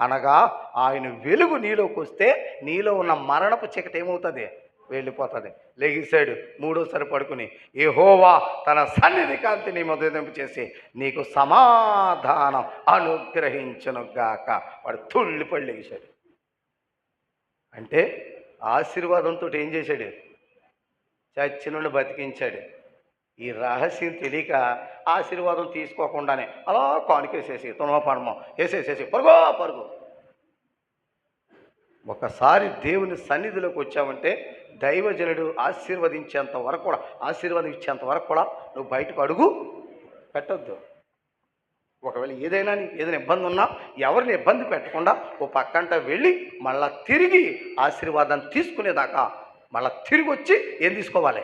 అనగా ఆయన వెలుగు నీలోకి వస్తే నీలో ఉన్న మరణపు చీకటి ఏమవుతుంది? వెళ్ళిపోతుంది. లెగిసాడు, మూడోసారి పడుకుని యెహోవా తన సన్నిధి కాంతిని ఉదయింపచేసి నీకు సమాధానం అనుగ్రహించునుగాక. వాడు తుళ్ళిపడి లెగిశాడు. అంటే ఆశీర్వాదంతో ఏం చేశాడు? చచ్చినుండి బతికించాడు. ఈ రహస్యం తెలియక ఆశీర్వాదం తీసుకోకుండానే అలా కానుకేసేసి తునమ పడమో వేసేసేసి పరుగు. ఒకసారి దేవుని సన్నిధిలోకి వచ్చావంటే దైవజనుడు ఆశీర్వదించేంత వరకు కూడా నువ్వు బయటకు అడుగు పెట్టద్దు. ఒకవేళ ఏదైనా ఇబ్బంది ఉన్నా ఎవరిని ఇబ్బంది పెట్టకుండా ఓ పక్కంట వెళ్ళి మళ్ళా తిరిగి ఆశీర్వాదాన్ని తీసుకునేదాకా మళ్ళీ తిరిగి వచ్చి ఏం తీసుకోవాలి?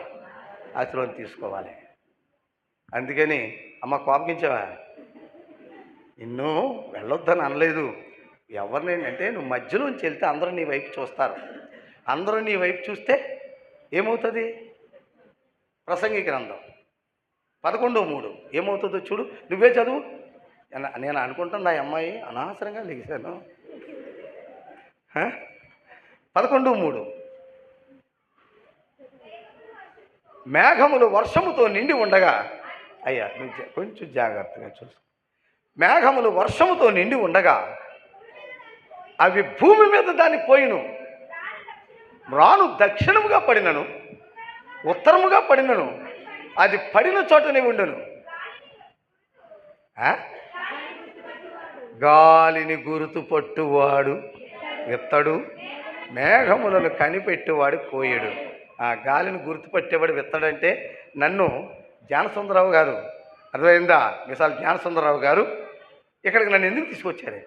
ఆశీర్వాదం తీసుకోవాలి. అందుకని అమ్మ కోపగించావా? నిన్ను వెళ్ళొద్దని అనలేదు. ఎవరిని అంటే నువ్వు మధ్యలోంచి వెళ్తే అందరూ నీ వైపు చూస్తారు. అందరూ నీ వైపు చూస్తే ఏమవుతుంది? ప్రసంగి గ్రంథం 11:3 ఏమవుతుందో చూడు. నువ్వే చదువు. నేను అనుకుంటున్నా ఆ అమ్మాయి అనవసరంగా లెగిశాను. 11:3 మేఘములు వర్షముతో నిండి ఉండగా, అయ్యా నువ్వు కొంచెం జాగ్రత్తగా చూసు. మేఘములు వర్షముతో నిండి ఉండగా అవి భూమి మీద దాన్ని పోయిను. రాను దక్షిణముగా పడినను ఉత్తరముగా పడినను అది పడిన చోటనే ఉండను. గాలిని గుర్తుపట్టువాడు విత్తడు, మేఘములను కనిపెట్టేవాడు కోయడు. ఆ గాలిని గుర్తుపట్టేవాడు విత్తడంటే నన్ను జ్ఞానసుందరరావు గారు, అర్థమైందా? మిసాల్ జ్ఞానసుందరరావు గారు ఇక్కడికి నన్ను ఎందుకు తీసుకొచ్చారు?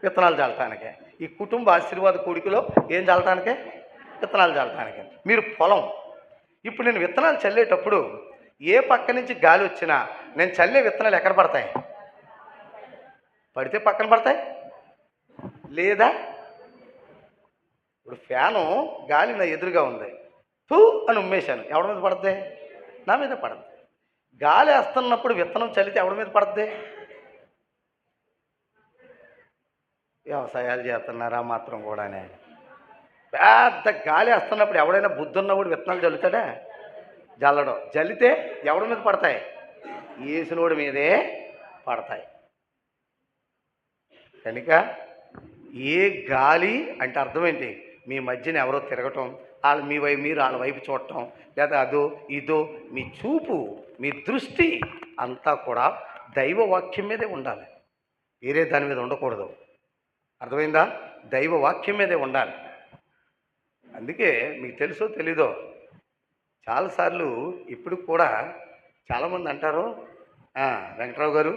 విత్తనాలు చల్లటానికే. ఈ కుటుంబ ఆశీర్వాద కూడికలో ఏం చల్లటానికే? విత్తనాలు చల్లటానికే. మీరు పొలం. ఇప్పుడు నేను విత్తనాలు చల్లేటప్పుడు ఏ పక్క నుంచి గాలి వచ్చినా నేను చల్లే విత్తనాలు ఎక్కడ పడతాయి? పడితే పక్కన పడతాయి, లేదా ఇప్పుడు ఫ్యాను గాలి నా ఎదురుగా ఉంది, తూ అని ఉమ్మేశాను, ఎవరి మీద పడుతుంది? నా మీద పడుతుంది. గాలి వేస్తున్నప్పుడు విత్తనం చల్లితే ఎవరి మీద పడుతుంది? వ్యవసాయాలు చేస్తున్నారా మాత్రం కూడానే. పెద్ద గాలి వేస్తున్నప్పుడు ఎవడైనా బుద్ధి ఉన్నవాడు విత్తనాలు చల్లుతాడా? జల్లడం. జల్లితే ఎవడి మీద పడతాయి? ఏసినోడి మీదే పడతాయి. కనుక ఏ గాలి అంటే అర్థం ఏంటి? మీ మధ్యన ఎవరో తిరగటం, వాళ్ళు మీ వైపు మీరు వాళ్ళ వైపు చూడటం, లేదా అదో ఇదో మీ చూపు మీ దృష్టి అంతా కూడా దైవ వాక్యం మీదే ఉండాలి, వేరే దాని మీద ఉండకూడదు. అర్థమైందా? దైవ వాక్యం మీదే ఉండాలి. అందుకే మీకు తెలుసో తెలీదో చాలాసార్లు ఇప్పుడు కూడా చాలామంది అంటారు, వెంకట్రావు గారు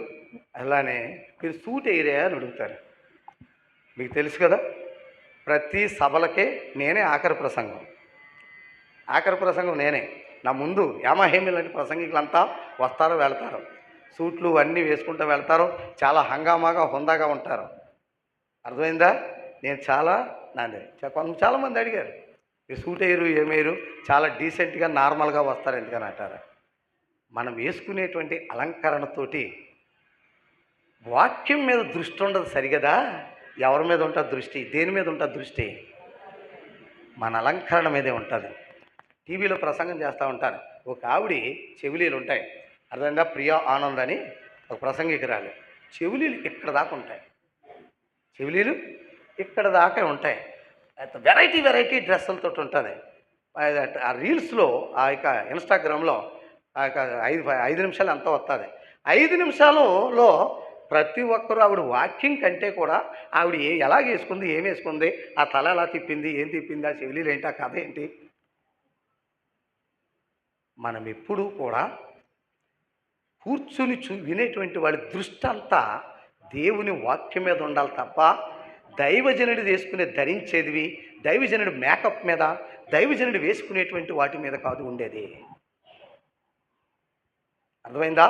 అలానే మీరు సూట్ ఎయిరే అని అడుగుతారు. మీకు తెలుసు కదా, ప్రతి సభలకే నేనే ఆఖరి ప్రసంగం నేనే. నా ముందు యామహేమి లాంటి ప్రసంగికులంతా వస్తారు వెళ్తారు, సూట్లు అన్నీ వేసుకుంటూ వెళ్తారు, చాలా హంగామాగా హుందాగా ఉంటారు. అర్థమైందా? నేను చాలామంది అడిగారు, ఈ సూట్ వేయరు ఏమేయరు, చాలా డీసెంట్గా నార్మల్గా వస్తారు ఎందుకని అంటారు. మనం వేసుకునేటువంటి అలంకరణతోటి వాక్యం మీద దృష్టి ఉండదు సరిగదా. ఎవరి మీద ఉంటుంది దృష్టి? దేని మీద ఉంటుంది దృష్టి? మన అలంకరణ మీదే ఉంటుంది. టీవీలో ప్రసంగం చేస్తూ ఉంటారు, ఒక ఆవిడ చెవిలీలు ఉంటాయి, అర్థమైందా, ప్రియా ఆనంద్ అని ఒక ప్రసంగికురాలు, చెవిలీలు ఇక్కడ దాకా ఉంటాయి, చెవిలీలు ఇక్కడ దాకా ఉంటాయి, వెరైటీ డ్రెస్సులతో ఉంటుంది. ఆ రీల్స్లో ఆ యొక్క ఇన్స్టాగ్రామ్లో ఆ యొక్క 5 నిమిషాలు ఎంత వస్తుంది. 5 నిమిషాలలో ప్రతి ఒక్కరూ ఆవిడ వాకింగ్ కంటే కూడా ఆవిడ ఎలాగ వేసుకుంది, ఏం వేసుకుంది, ఆ తల ఎలా తిప్పింది, ఏం తిప్పింది, ఆ చెవిలీలు ఏంటి, ఆ కథ ఏంటి. మనం ఎప్పుడూ కూడా కూర్చుని వినేటువంటి వాళ్ళ దృష్టి అంతా దేవుని వాక్యం మీద ఉండాలి తప్ప దైవజనుడు వేసుకునే ధరించేదివి, దైవజనుడు మేకప్ మీద, దైవజనుడు వేసుకునేటువంటి వాటి మీద కాదు ఉండేది. అర్థమైందా?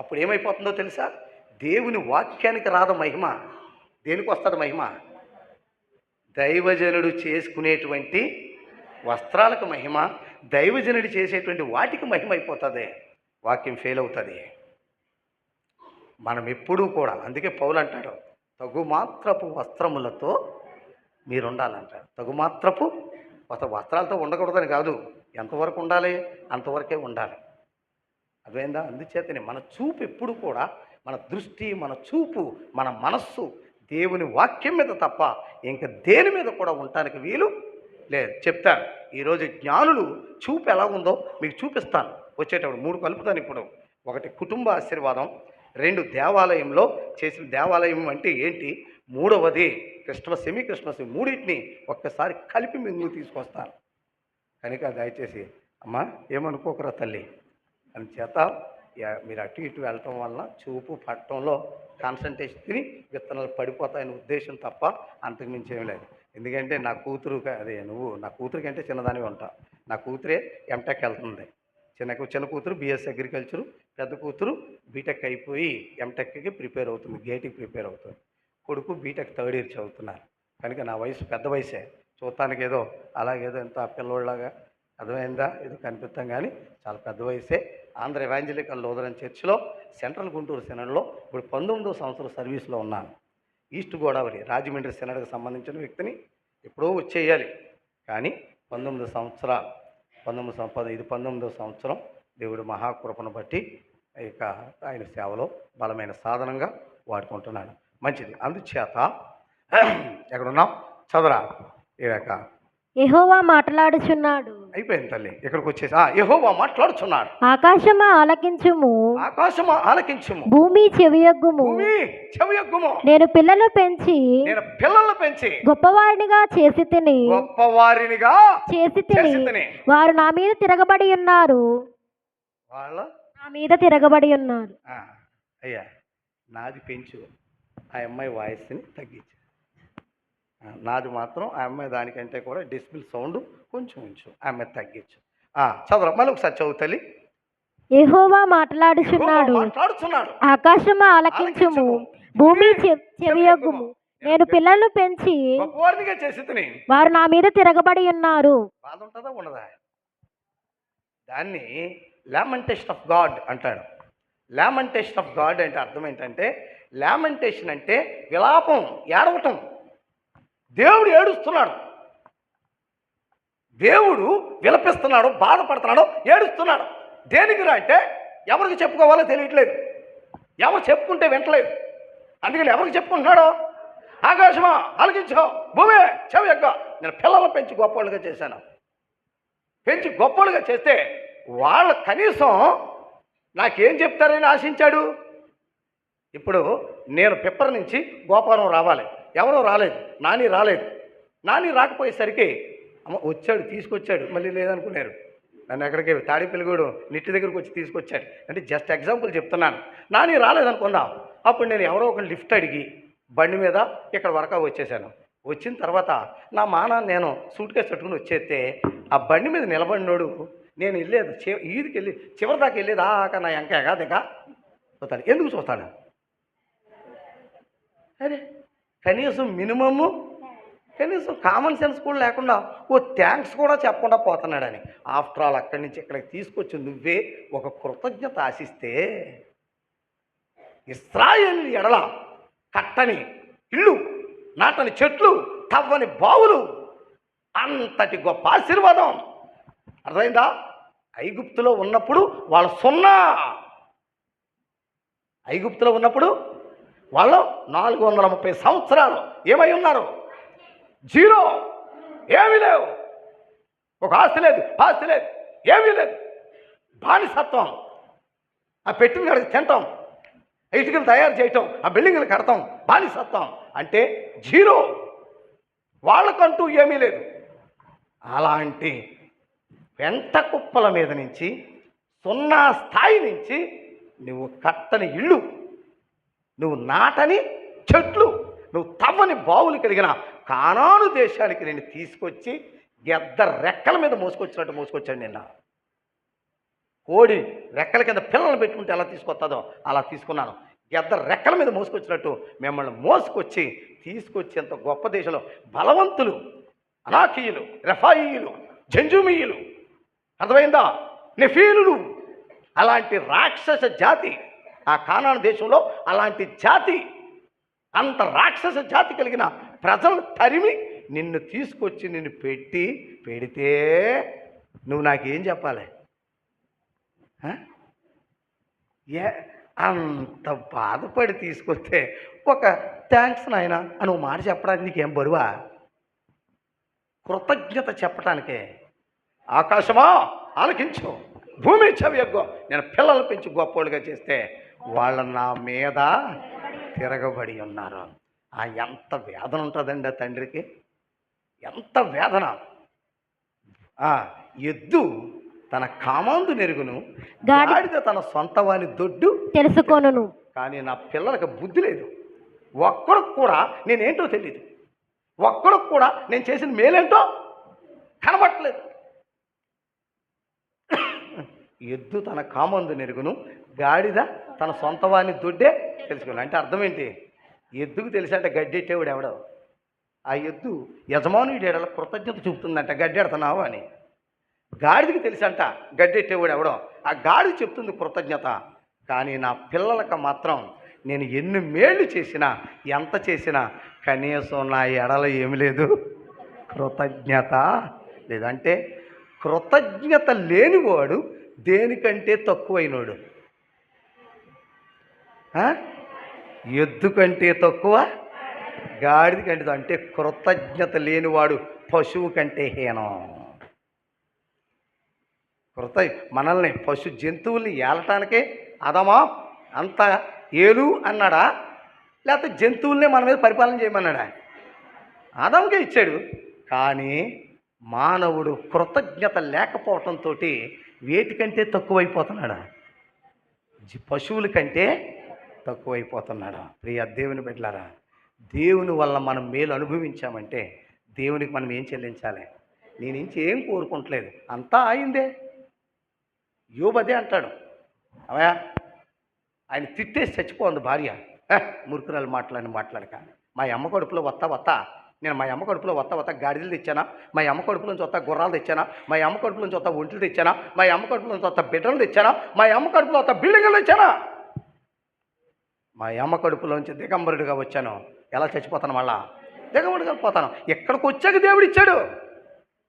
అప్పుడు ఏమైపోతుందో తెలుసా? దేవుని వాక్యానికి రాదు మహిమ. దేనికి వస్తుంది మహిమ? దైవజనుడు చేసుకునేటువంటి వస్త్రాలకు మహిమ, దైవజనుడు చేసేటువంటి వాటికి మహిమ అయిపోతుంది, వాక్యం ఫెయిల్ అవుతుంది. మనం ఎప్పుడూ కూడా, అందుకే పౌలు అంటాడు, తగుమాత్రపు వస్త్రములతో మీరుండాలంటాడు. తగుమాత్రపు వస్త్రాలతో ఉండకూడదని కాదు, ఎంతవరకు ఉండాలి అంతవరకే ఉండాలి. అర్థమైందా? అందుచేతనే మన చూపు ఎప్పుడు కూడా, మన దృష్టి, మన చూపు, మన మనస్సు దేవుని వాక్యం మీద తప్ప ఇంకా దేని మీద కూడా ఉండటానికి వీలు లేదు. చెప్తాను, ఈరోజు జ్ఞానులు చూపు ఎలా ఉందో మీకు చూపిస్తాను వచ్చేటప్పుడు. 3 కలుపుతాను ఇప్పుడు. 1 కుటుంబ ఆశీర్వాదం, 2 దేవాలయంలో చేసిన దేవాలయం అంటే ఏంటి, 3వది క్రిస్మస్, సెమీ క్రిస్మస్, మూడింటిని ఒక్కసారి కలిపి ముందుకు తీసుకొస్తాను. కనుక దయచేసి అమ్మా ఏమనుకోకరా తల్లి, అందుచేత మీరు అటు ఇటు వెళ్ళటం వలన చూపు పట్టడంలో కాన్సన్ట్రేషన్ తిని విత్తనాలు పడిపోతాయనే ఉద్దేశం తప్ప అంతకుమించి ఏం లేదు. ఎందుకంటే నా కూతురు, అదే నువ్వు నా కూతురు కంటే చిన్నదానివి ఉంటావు. నా కూతురే ఎంటెక్ వెళ్తుంది, చిన్న కూతురు బిఎస్సీ అగ్రికల్చరు, పెద్ద కూతురు బీటెక్ అయిపోయి ఎంటెక్కి ప్రిపేర్ అవుతుంది, గేట్కి ప్రిపేర్ అవుతుంది. కొడుకు బీటెక్ 3rd ఇయర్ చదువుతున్నారు. కనుక నా వయసు పెద్ద వయసే, చూడటానికి ఏదో అలాగేదో ఎంత పిల్లోళ్ళలాగా, అర్థమైందా, ఏదో కనిపిస్తాం, కానీ చాలా పెద్ద వయసే. ఆంధ్ర ఎవాంజలికల్ లూథరన్ చర్చిలో సెంట్రల్ గుంటూరు సినడ్లో ఇప్పుడు 19వ సంవత్సరం సర్వీస్లో ఉన్నాను. ఈస్ట్ గోదావరి రాజమండ్రి సినడ్కి సంబంధించిన వ్యక్తిని ఎప్పుడో వచ్చేయాలి, కానీ 19 సంవత్సరాలు, ఇది 19వ సంవత్సరం దేవుడి మహాకృపను బట్టి ఇక ఆయన సేవలో బలమైన సాధనంగా వాడుకుంటున్నాను. మంచిది. అందుచేత ఎక్కడున్నాం చదరా. ఇక యెహోవా మాట్లాడుచున్నాడు. అయిపోయింది తల్లి, ఇక్కడికి వచ్చేసి యెహోవా మాట్లాడుచున్నాడు. ఆకాశమా ఆలకించుము, ఆకాశమా ఆలకించుము, భూమి చెవియొగ్గుము. నేను పిల్లలు పెంచి గొప్పవారినిగా చేసి తిని వారు నా మీద తిరగబడి ఉన్నారు. అయ్యా నాది పెంచు, ఆ అమ్మాయి వాయిస్ని తగ్గించు. నాది మాత్రం ఆ అమ్మాయి దానికంటే కూడా డిస్ప్లే సౌండ్ కొంచెం ఉంచు, ఆ అమ్మాయి తగ్గించు. చదువు మళ్ళీ ఒకసారి చదువు తల్లి. యెహోవా మాట్లాడుచున్నాడు. ఆకాశమా ఆలకించుము, భూమి చెవియొగ్గుము. నేను పిల్లలను పెంచి గొప్పవారినిగా చేసి తిని వారు నా మీద తిరగబడి ఉన్నారు. బాధ ఉంటుందా ఉండదా? దాన్ని లామెంటేషన్ ఆఫ్ గాడ్ అంటాడు. లామెంటేషన్ ఆఫ్ గాడ్ అంటే అర్థం ఏంటంటే, లామెంటేషన్ అంటే విలాపం, ఏడవటం. దేవుడు ఏడుస్తున్నాడు, దేవుడు విలపిస్తున్నాడు, బాధపడుతున్నాడు, ఏడుస్తున్నాడు. దేనికిరా అంటే ఎవరికి చెప్పుకోవాలో తెలియట్లేదు, ఎవరు చెప్పుకుంటే వింటలేదు. అందుకని ఎవరికి చెప్పుకుంటున్నాడో, ఆకాశమా ఆలకించో, భూమి చెవి యొక్క నేను పిల్లలు పెంచి గొప్పవాళ్ళుగా చేశాను. పెంచి గొప్పవాళ్ళుగా చేస్తే వాళ్ళ కనీసం నాకేం చెప్తారని ఆశించాడు. ఇప్పుడు నేను పిప్పర్ నుంచి గోపాలం రావాలి, ఎవరో రాలేదు, నాని రాలేదు. నాని రాకపోయేసరికి అమ్మ వచ్చాడు, తీసుకొచ్చాడు, మళ్ళీ లేదనుకున్నారు. నన్ను ఎక్కడికి తాడేపల్లిగూడు నిట్టి దగ్గరికి వచ్చి తీసుకొచ్చాడు. అంటే జస్ట్ ఎగ్జాంపుల్ చెప్తున్నాను. నాని రాలేదనుకుందాం, అప్పుడు నేను ఎవరో ఒక లిఫ్ట్ అడిగి బండి మీద ఇక్కడ వరకు వచ్చేసాను. వచ్చిన తర్వాత నా మానాన్ని నేను సూట్ కేసు పెట్టుకుని వచ్చేస్తే ఆ బండి మీద నిలబడినోడు నేను వెళ్ళేది ఈదికి వెళ్ళి చివరి దాకా వెళ్ళేదాకా నా ఎంక ఎగాదిగా చూస్తాడు. ఎందుకు చూస్తాడు? అరే కనీసం కామన్ సెన్స్ కూడా లేకుండా ఓ థ్యాంక్స్ కూడా చెప్పకుండా పోతున్నాడని. ఆఫ్టర్ ఆల్ అక్కడి నుంచి ఇక్కడికి తీసుకొచ్చి నువ్వే ఒక కృతజ్ఞత ఆశిస్తే ఇశ్రాయేలు ఎడల కట్టని ఇళ్ళు, నాటని చెట్లు, తవ్వని బావులు, అంతటి గొప్ప ఆశీర్వాదం. అర్థమైందా? ఐగుప్తులో ఉన్నప్పుడు వాళ్ళు సున్నా. ఐగుప్తులో ఉన్నప్పుడు వాళ్ళు 430 సంవత్సరాలు ఏమై ఉన్నారు? జీరో, ఏమీ లేవు. ఒక ఆస్తి లేదు, పాస్తి లేదు, ఏమీ లేదు. బానిసత్వం. ఆ పెట్టిన కడికి తింటాం, ఇటుకలు తయారు చేయటం, ఆ బిల్డింగ్లు కడతాం, బానిసత్వం. అంటే జీరో, వాళ్ళకంటూ ఏమీ లేదు. అలాంటి వెంట కుప్పల మీద నుంచి, సున్నా స్థాయి నుంచి నువ్వు కట్టని ఇళ్ళు, నువ్వు నాటని చెట్లు, నువ్వు తవ్వని బావులు కలిగిన కానాను దేశానికి నేను తీసుకొచ్చి గెద్ద రెక్కల మీద మోసుకొచ్చినట్టు మోసుకొచ్చాడు. నిన్న కోడి రెక్కల కింద పిల్లలు పెట్టుకుంటే ఎలా తీసుకొస్తుందో అలా తీసుకున్నాను. గెద్ద రెక్కల మీద మోసుకొచ్చినట్టు మిమ్మల్ని తీసుకొచ్చేంత గొప్ప దేశంలో బలవంతులు, అనాకీయులు, రెఫాయియులు, జంజుమీయులు, అర్థమైందా, నెఫీలులు, అలాంటి రాక్షస జాతి ఆ కానాను దేశంలో, అలాంటి జాతి, అంత రాక్షస జాతి కలిగిన ప్రజలను తరిమి నిన్ను తీసుకొచ్చి నిన్ను పెడితే నువ్వు నాకేం చెప్పాలి? అంత బాధపడి తీసుకొస్తే ఒక థ్యాంక్స్ నాయనా అని ఒక మాట చెప్పడానికి నీకేం బరువా? కృతజ్ఞత చెప్పటానికే. ఆకాశమా ఆలకించు, భూమి చెవియగ్గో, నేను పిల్లలు పెంచి గొప్పోళ్ళుగా చేస్తే వాళ్ళ నా మీద తిరగబడి ఉన్నారు. ఎంత వేదన ఉంటుందండి ఆ తండ్రికి, ఎంత వేదన. ఎద్దు తన కామాందు నెరుగును, గాడిద తన సొంత వాని దొడ్డు తెలుసుకొనును. కానీ నా పిల్లలకు బుద్ధి లేదు. ఒక్కడికి కూడా నేనేంటో తెలియదు, ఒక్కడికి కూడా నేను చేసిన మేలేంటో కనబట్టలేదు. ఎద్దు తన కామందు నెరుగును, గాడిద తన సొంత వాని దొడ్డే తెలుసుకున్నాను. అంటే అర్థం ఏంటి? ఎద్దుకు తెలిసంటే గడ్డెట్టేవాడు ఎవడో. ఆ ఎద్దు యజమానుడి ఎడల కృతజ్ఞత చూపుతుందంట, గడ్డెడుతున్నావు అని. గాడిదకి తెలిసంట గడ్డెట్టేవాడు ఎవడో. ఆ గాడిద చెప్తుంది కృతజ్ఞత. కానీ నా పిల్లలకు మాత్రం నేను ఎన్ని మేళ్ళు చేసినా, ఎంత చేసినా కనీసం నా ఎడల ఏమి లేదు, కృతజ్ఞత లేదంటే కృతజ్ఞత లేనివాడు దేనికంటే తక్కువైనోడు. ఎద్దు కంటే తక్కువ, గాడిద కంటే, అంటే కృతజ్ఞత లేనివాడు పశువు కంటే హీనం. మనల్ని పశు జంతువుల్ని ఏలటానికే అదమా అంత ఏలు అన్నాడా, లేకపోతే జంతువుల్నే మన మీద పరిపాలన చేయమన్నాడా? ఆదాముకే ఇచ్చాడు. కానీ మానవుడు కృతజ్ఞత లేకపోవటంతో వేటికంటే తక్కువైపోతున్నాడా? పశువుల కంటే తక్కువైపోతున్నాడా? ప్రియ దేవుని బిడ్డలారా, దేవుని వల్ల మనం మేలు అనుభవించామంటే దేవునికి మనం ఏం చెల్లించాలి? నేనించి ఏం కోరుకుంటలేదు, అంతా ఆయిందే. యోబు అదే అంటాడు. అవయా ఆయన తిట్టేసి చచ్చిపోంది భార్య, మురుకురాలు మాట్లాడక మా అమ్మ కడుపులో వత్తా నేను మా అమ్మ కడుపులో వత్తా గాడిదలు తెచ్చానా, మా అమ్మ కడుపులో నుంచి వస్తా గుర్రాలు తెచ్చానా, మా అమ్మ కడుపులో నుంచి వస్తా ఒంట్లు తెచ్చానా, మా అమ్మ కడుపులో నుంచి వస్తా బిడ్డలు తెచ్చానా, మా అమ్మ కడుపులో వస్తా బిల్డింగ్లు తెచ్చానా, మా అమ్మ కడుపులోంచి దిగంబరుడిగా వచ్చాను. ఎలా చచ్చిపోతాను? మళ్ళా దిగంబరుడిగా పోతాను. ఎక్కడికి వచ్చాక దేవుడు ఇచ్చాడు,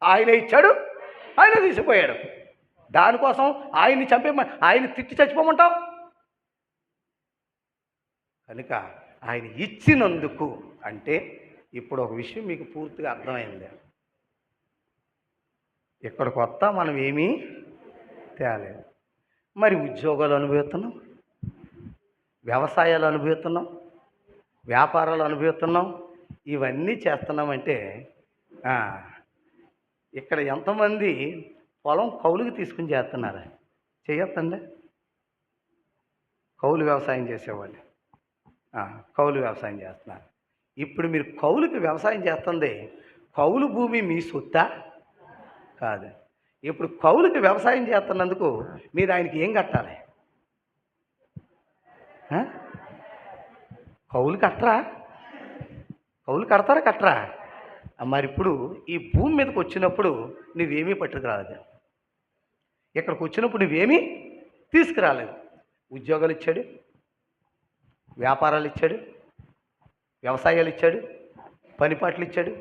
ఆయన ఇచ్చాడు, ఆయన తీసిపోయాడు. దానికోసం ఆయన్ని ఆయన తిట్టి చచ్చిపోమంటావు? కనుక ఆయన ఇచ్చినందుకు అంటే ఇప్పుడు ఒక విషయం మీకు పూర్తిగా అర్థమైంది. ఇక్కడికి వస్తా మనం ఏమీ తేలేదు. మరి ఉద్యోగాలు అనుభవిస్తున్నాం, వ్యవసాయాలు అనుభవిస్తున్నాం, వ్యాపారాలు అనుభవిస్తున్నాం, ఇవన్నీ చేస్తున్నామంటే ఇక్కడ ఎంతమంది పొలం కౌలుకి తీసుకుని చేస్తున్నారా? చేయొద్దండి. కౌలు వ్యవసాయం చేసేవాళ్ళు కౌలు వ్యవసాయం చేస్తున్నారు. ఇప్పుడు మీరు కౌలుకి వ్యవసాయం చేస్తుంది, కౌలు భూమి మీ సొత్తా కాదు. ఇప్పుడు కౌలుకి వ్యవసాయం చేస్తున్నందుకు మీరు ఆయనకి ఏం కట్టాలి? కౌలు కట్టరా? కౌలు కడతారా కట్టరా? మరి ఇప్పుడు ఈ భూమి మీదకి వచ్చినప్పుడు నువ్వేమీ పట్టుకురాలేదు. ఇక్కడికి వచ్చినప్పుడు నువ్వేమీ తీసుకురాలేదు. ఉద్యోగాలు ఇచ్చాడు, వ్యాపారాలు ఇచ్చాడు, వ్యవసాయాలు ఇచ్చాడు, పనిపాట్లు ఇచ్చాడు,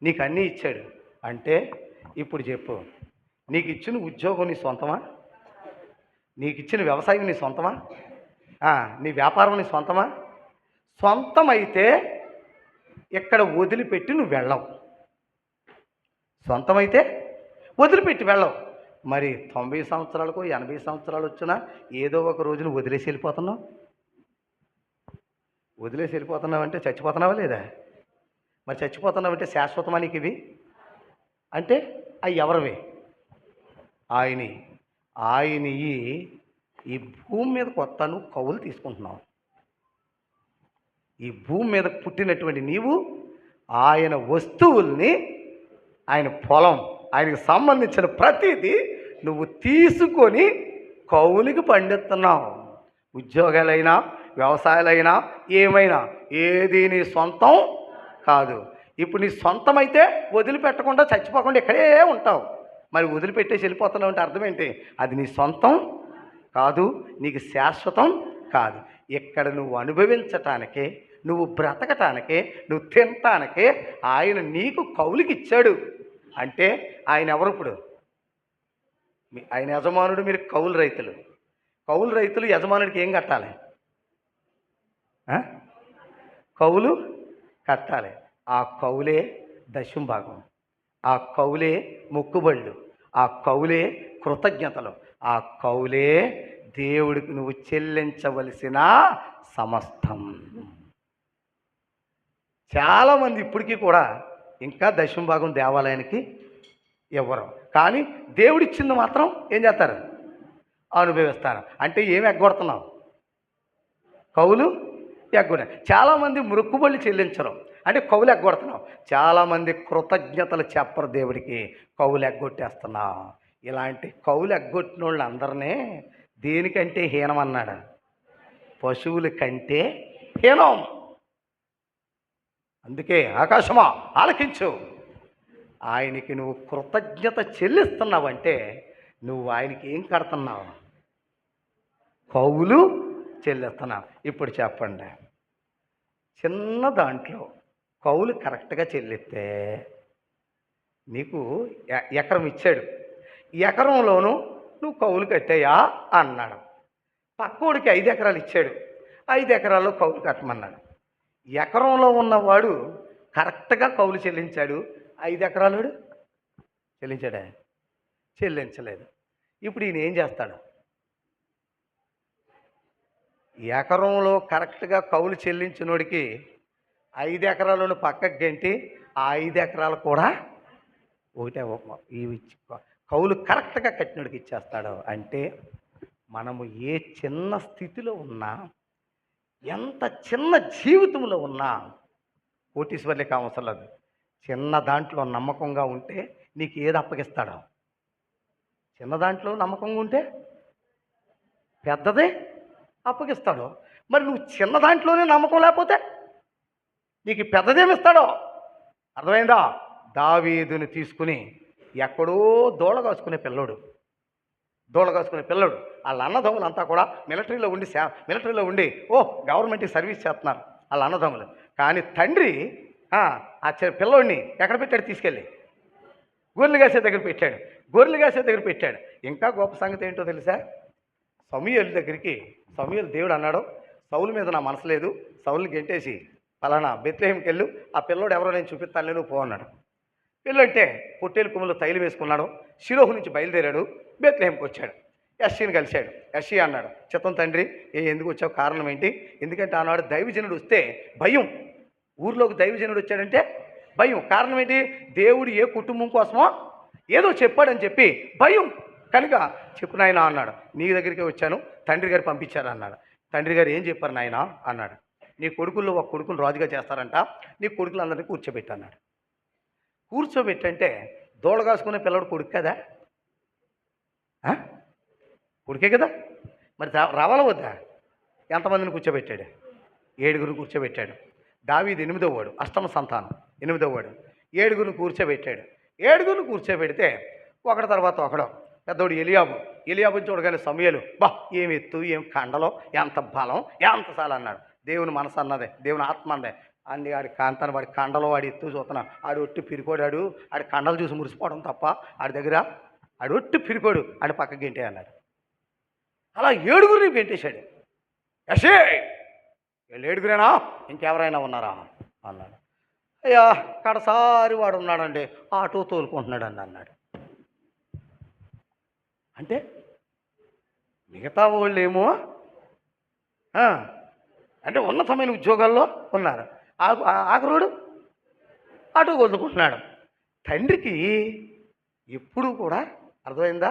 నీకు అన్నీ ఇచ్చాడు. అంటే ఇప్పుడు చెప్పు, నీకు ఇచ్చిన ఉద్యోగం నీ సొంతమా? నీకు ఇచ్చిన వ్యవసాయం నీ సొంతమా? నీ వ్యాపారం నీ సొంతమా? సొంతమైతే ఇక్కడ వదిలిపెట్టి నువ్వు వెళ్ళవు. సొంతమైతే వదిలిపెట్టి వెళ్ళవు. మరి 90 సంవత్సరాలకు 80 సంవత్సరాలు వచ్చినా ఏదో ఒక రోజున వదిలేసి వెళ్ళిపోతున్నావు. వదిలేసి వెళ్ళిపోతున్నావు అంటే చచ్చిపోతున్నావా లేదా? మరి చచ్చిపోతున్నావు అంటే శాశ్వతమా నీకు ఇవి? అంటే అవి ఎవరివి? ఆయన ఈ భూమి మీద కొత్త నువ్వు కవులు తీసుకుంటున్నావు. ఈ భూమి మీద పుట్టినటువంటి నీవు ఆయన వస్తువుల్ని, ఆయన పొలం, ఆయనకు సంబంధించిన ప్రతిదీ నువ్వు తీసుకొని కౌలుకి పండిస్తున్నావు. ఉద్యోగాలైనా వ్యవసాయాలైనా ఏమైనా ఏది నీ సొంతం కాదు. ఇప్పుడు నీ సొంతమైతే వదిలిపెట్టకుండా చచ్చిపోకుండా ఇక్కడే ఉంటావు. మరి వదిలిపెట్టేసి వెళ్ళిపోతున్నావు అంటే అర్థం ఏంటి? అది నీ సొంతం కాదు, నీకు శాశ్వతం కాదు. ఇక్కడ నువ్వు అనుభవించటానికే, నువ్వు బ్రతకటానికే, నువ్వు తినటానికే ఆయన నీకు కౌలుకి ఇచ్చాడు. అంటే ఆయన ఎవరు? ఇప్పుడు ఆయన యజమానుడు, మీరు కౌలు రైతులు. కౌలు రైతులు యజమానుడికి ఏం కట్టాలి? కౌలు కట్టాలి. ఆ కౌలే దశం భాగం, ఆ కౌలే మొక్కుబళ్ళు, ఆ కౌలే కృతజ్ఞతలు, ఆ కౌలే దేవుడికి నువ్వు చెల్లించవలసిన సమస్తం. చాలామంది ఇప్పటికీ కూడా ఇంకా దశం భాగం దేవాలయానికి ఇవ్వరు. కానీ దేవుడిచ్చింది మాత్రం ఏం చేస్తారు? అనుభవిస్తారు. అంటే ఏమి ఎగ్గొడుతున్నావు? కౌలు ఎగ్గొడ. చాలామంది మొక్కుబళ్ళు చెల్లించరు, అంటే కౌలు ఎగ్గొడుతున్నావు. చాలామంది కృతజ్ఞతలు చెప్పరు దేవుడికి, కౌలు ఎగ్గొట్టేస్తున్నావు. ఇలాంటి కౌలు ఎగ్గొట్టిన వాళ్ళు అందరినీ దేనికంటే హీనం అన్నాడు? పశువుల కంటే హీనం. అందుకే ఆకాశమా ఆలకించు. ఆయనకి నువ్వు కృతజ్ఞత చెల్లిస్తున్నావంటే నువ్వు ఆయనకి ఏం కడుతున్నావు? కౌలు చెల్లిస్తున్నావు. ఇప్పుడు చెప్పండి, చిన్న దాంట్లో కౌలు కరెక్ట్గా చెల్లిస్తే నీకు ఎకరం ఇచ్చాడు, ఎకరంలోనూ నువ్వు కౌలు కట్టేయా అన్నాడు. పక్కోడికి 5 ఎకరాలు ఇచ్చాడు, 5 ఎకరాల్లో కౌలు కట్టమన్నాడు. ఎకరంలో ఉన్నవాడు కరెక్ట్గా కౌలు చెల్లించాడు, 5 ఎకరాలు చెల్లించాడా? చెల్లించలేదు. ఇప్పుడు ఈయన ఏం చేస్తాడు? ఎకరంలో కరెక్ట్గా కౌలు చెల్లించినోడికి 5 ఎకరాలను పక్కకు గంటి ఆ 5 ఎకరాలు కూడా ఒకటే కౌలు కరెక్ట్గా కట్టినోడికి ఇచ్చేస్తాడు. అంటే మనము ఏ చిన్న స్థితిలో ఉన్నా, ఎంత చిన్న జీవితంలో ఉన్నా కోటీశ్వర్లకి అవసరం లేదు. చిన్న దాంట్లో నమ్మకంగా ఉంటే నీకు ఏది అప్పగిస్తాడో? చిన్న దాంట్లో నమ్మకంగా ఉంటే పెద్దదే అప్పగిస్తాడు. మరి నువ్వు చిన్న దాంట్లోనే నమ్మకం లేకపోతే నీకు పెద్దదేమిస్తాడో? అర్థమైందా? దావీదుని తీసుకుని ఎక్కడో దూడ కాసుకునే పిల్లోడు వాళ్ళ అన్నదమ్ములంతా కూడా మిలిటరీలో ఉండి గవర్నమెంట్కి సర్వీస్ చేస్తున్నారు వాళ్ళ అన్నదమ్ములు. కానీ తండ్రి ఆ పిల్లోడిని ఎక్కడ పెట్టాడు? తీసుకెళ్ళి గొర్రెలు కాసే దగ్గర పెట్టాడు. ఇంకా గొప్ప సంగతి ఏంటో తెలుసా? సమూయేలు దగ్గరికి దేవుడు అన్నాడు, సౌలు మీద నా మనసు లేదు, సౌలుని గెంటేసి పలానా బెత్లెహేంకి వెళ్ళు, ఆ పిల్లోడు ఎవరో నేను చూపిస్తాను, నువ్వు పో అన్నాడు. పిల్లంటే పొట్టేలు కొమ్ములు తైలు వేసుకున్నాడు, షిలోహు నుంచి బయలుదేరాడు, బెత్లెహేంకి వచ్చాడు. యశ్షిని కలిశాడు. యశ్షి అన్నాడు, చిత్తం తండ్రి ఎందుకు వచ్చావు, కారణం ఏంటి? ఎందుకంటే ఆనాడు దైవజనుడు వస్తే భయం, ఊర్లోకి దైవజనుడు వచ్చాడంటే భయం. కారణం ఏంటి? దేవుడు ఏ కుటుంబం కోసమో ఏదో చెప్పాడని చెప్పి భయం. కనుక చెప్పు నాయన అన్నాడు. నీ దగ్గరికి వచ్చాను, తండ్రి గారు పంపించారు అన్నాడు. తండ్రి గారు ఏం చెప్పారు నాయన అన్నాడు. నీ కొడుకుల్లో ఒక కొడుకును రాజుగా చేస్తారంట, నీ కొడుకులందరినీ కూర్చోబెట్టి అన్నాడు. కూర్చోబెట్టంటే దోళ కాసుకునే పిల్లడు కొడుకు కదా, కొడుకే కదా, మరి రావాలా వద్దా? ఎంతమందిని కూర్చోబెట్టాడు? 7 కూర్చోబెట్టాడు. దావీదు 8వ వాడు, అష్టమ సంతానం 8వ వాడు. 7 కూర్చోబెట్టాడు. 7 కూర్చోబెడితే ఒకటి తర్వాత ఒకడు. పెద్దోడు ఎలియాబుని చూడగానే సమూయేలు, బా ఏం ఎత్తు, ఏం కండలో, ఎంత బలం, ఎంత సాల అన్నాడు. దేవుని మనసు అన్నదే, దేవుని ఆత్మ అన్నదే. అన్ని ఆడి కాంతాను వాడి కండలో వాడి ఎత్తు చూస్తున్నాడు. ఆడు ఒట్టి పిరికోడాడు, ఆడి కండలు చూసి మురిసిపోవడం తప్ప ఆడి దగ్గర ఆడు ఒట్టి పిరికోడు, ఆడి పక్కకి గెంటే అన్నాడు. అలా 7 గెంటేశాడు. యశే వీళ్ళు 7 ఇంకెవరైనా ఉన్నారా అన్నాడు. అయ్యా కడసారి వాడు ఉన్నాడండి, ఆటో తోలుకుంటున్నాడు అని అన్నాడు. అంటే మిగతా వాళ్ళు ఏమో అంటే ఉన్నతమైన ఉద్యోగాల్లో ఉన్నారు, ఆఖరుడు ఆటో కొనుక్కుంటున్నాడు. తండ్రికి ఎప్పుడు కూడా అర్థమైందా,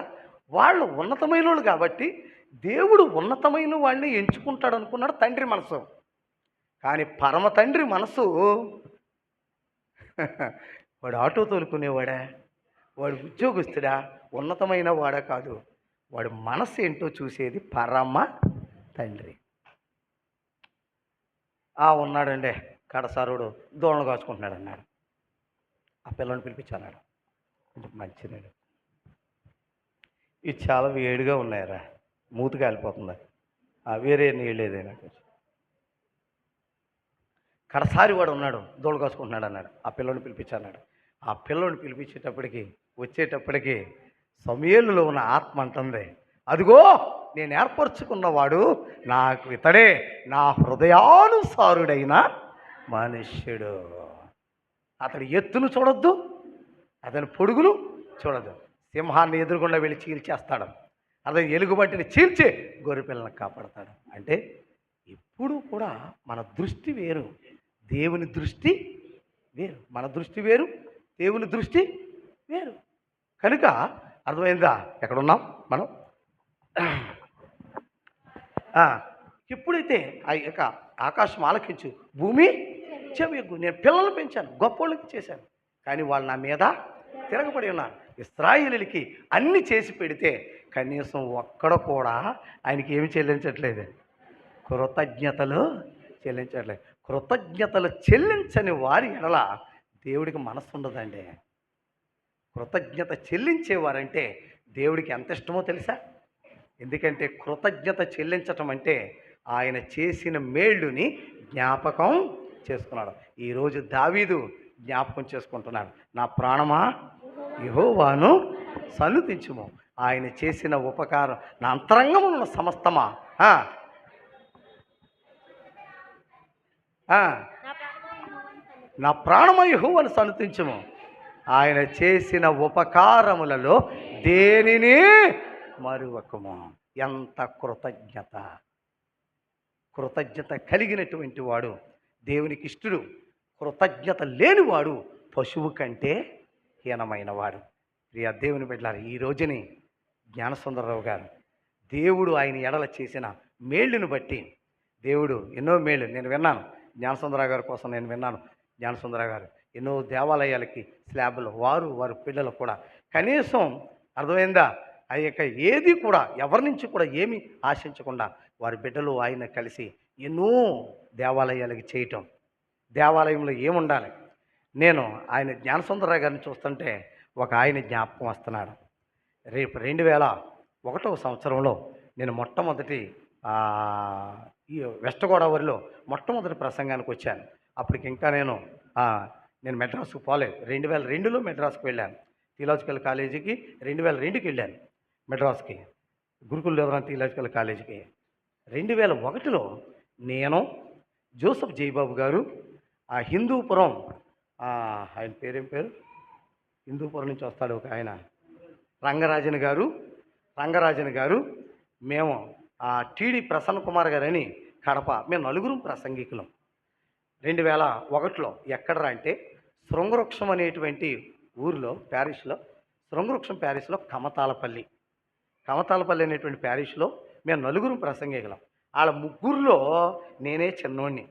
వాళ్ళు ఉన్నతమైన వాళ్ళు కాబట్టి దేవుడు ఉన్నతమైన వాడిని ఎంచుకుంటాడు అనుకున్నాడు తండ్రి మనసు. కానీ పరమ తండ్రి మనసు వాడు ఆటో తోలుకునేవాడా, వాడు ఉద్యోగస్తుడా, ఉన్నతమైన వాడా కాదు, వాడు మనసు ఏంటో చూసేది పరమ తండ్రి. ఉన్నాడండి కడసారుడు దోణలు కాచుకుంటున్నాడు అన్నాడు. ఆ పిల్లని పిలిపించాడు. మంచిదండి, ఇవి చాలా వేడిగా ఉన్నాయరా, మూతి కాలిపోతుంది, వేరే నీళ్ళు ఏదైనా. కడసారి వాడు ఉన్నాడు, దోళ్ళు కాసుకుంటున్నాడు అన్నాడు. ఆ పిల్లోని పిలిపించన్నాడు. ఆ పిల్లోని వచ్చేటప్పటికి సమూయేలులో ఉన్న ఆత్మ అంటుంది, అదిగో నేను ఏర్పరచుకున్నవాడు నాకు ఇతడే, నా హృదయానుసారుడైన మనుష్యుడు. అతడి ఎత్తును చూడొద్దు, అతని పొడుగును చూడదు. సింహాన్ని ఎదురుగుండా వెళ్ళి చీల్చేస్తాడు, అతని ఎలుగుబంటిని చీల్చి గొర్రెపిల్లని కాపాడతాడు. అంటే ఇప్పుడు కూడా మన దృష్టి వేరు, దేవుని దృష్టి వేరు. మన దృష్టి వేరు, దేవుని దృష్టి వేరు. కనుక అర్థమైందా? ఎక్కడున్నాం మనం? ఎప్పుడైతే ఆ యొక్క ఆకాశం ఆలకించు, భూమి చెవియొగ్గు. నేను పిల్లలు పెంచాను, గొప్పోళ్ళకి చేశాను, కానీ వాళ్ళు నా మీద తిరగబడి ఉన్నారు. ఇశ్రాయేలీయులకి అన్ని చేసి పెడితే కనీసం ఒక్కడ కూడా ఆయనకి ఏమి చెల్లించట్లేదు, కృతజ్ఞతలు చెల్లించట్లేదు. కృతజ్ఞతలు చెల్లించని వారి ఎడల దేవుడికి మనస్సు ఉండదండి. కృతజ్ఞత చెల్లించేవారంటే దేవుడికి ఎంత ఇష్టమో తెలుసా? ఎందుకంటే కృతజ్ఞత చెల్లించటం అంటే ఆయన చేసిన మేళ్ళుని జ్ఞాపకం చేసుకున్నాడు. ఈరోజు దావీదు జ్ఞాపకం చేసుకుంటున్నాడు. నా ప్రాణమా యెహోవాను సన్నుతించుము, ఆయన చేసిన ఉపకారం నా అంతరంగమున సమస్తమా నా ప్రాణమా యెహోవాను సన్నుతించుము, ఆయన చేసిన ఉపకారములలో దేనిని మరువకము. ఎంత కృతజ్ఞత! కృతజ్ఞత కలిగినటువంటి వాడు దేవునికి ఇష్టడు. కృతజ్ఞత లేనివాడు పశువు కంటే హీనమైన వాడు. ప్రియ దేవుని బిడ్డలారా, ఈ రోజుని జ్ఞానసుందరరావు గారు దేవుడు ఆయన ఎడల చేసిన మేళ్ళును బట్టి, దేవుడు ఎన్నో మేళ్ళు నేను విన్నాను. జ్ఞానసుందరరావు గారి కోసం నేను విన్నాను. జ్ఞానసుందరరావు గారు ఎన్నో దేవాలయాలకి స్లాబులు, వారి పిల్లలు కూడా కనీసం అర్థమైందా, ఆ యొక్క ఏది కూడా ఎవరి నుంచి కూడా ఏమీ ఆశించకుండా వారి బిడ్డలు ఆయన కలిసి ఎన్నో దేవాలయాలకి చేయటం. దేవాలయంలో ఏముండాలి? నేను ఆయన జ్ఞానసుందరరావు గారిని చూస్తుంటే ఒక ఆయన జ్ఞాపకం వస్తున్నాడు. రేపు 2001వ సంవత్సరంలో నేను మొట్టమొదటి ఈ వెస్ట్ గోదావరిలో మొట్టమొదటి ప్రసంగానికి వచ్చాను. అప్పటికి ఇంకా నేను మెడ్రాస్కు పోలేదు. 2002లో మెడ్రాస్కి వెళ్ళాను. థియలాజికల్ కాలేజీకి 2002కి వెళ్ళాను మెడ్రాస్కి, గురుకుల దేవరాన్ థియలాజికల్ కాలేజీకి. 2001లో నేను, జోసెఫ్ జయబాబు గారు, హిందూపురం, ఆయన పేరేం పేరు, హిందూపురం నుంచి వస్తాడు ఒక ఆయన, రంగరాజన్ గారు, రంగరాజన్ గారు, మేము టీడీ ప్రసన్న కుమార్ గారని కడప, మేము నలుగురం ప్రసంగికులం. 2001లో ఎక్కడరా అంటే శృంగవృక్షం అనేటువంటి ఊరిలో, ప్యారిష్లో, శృంగవృక్షం ప్యారిష్లో కమతాలపల్లి అనేటువంటి ప్యారిష్లో మేము నలుగురం ప్రసంగికులం. వాళ్ళ ముగ్గురులో నేనే చిన్నోడిని.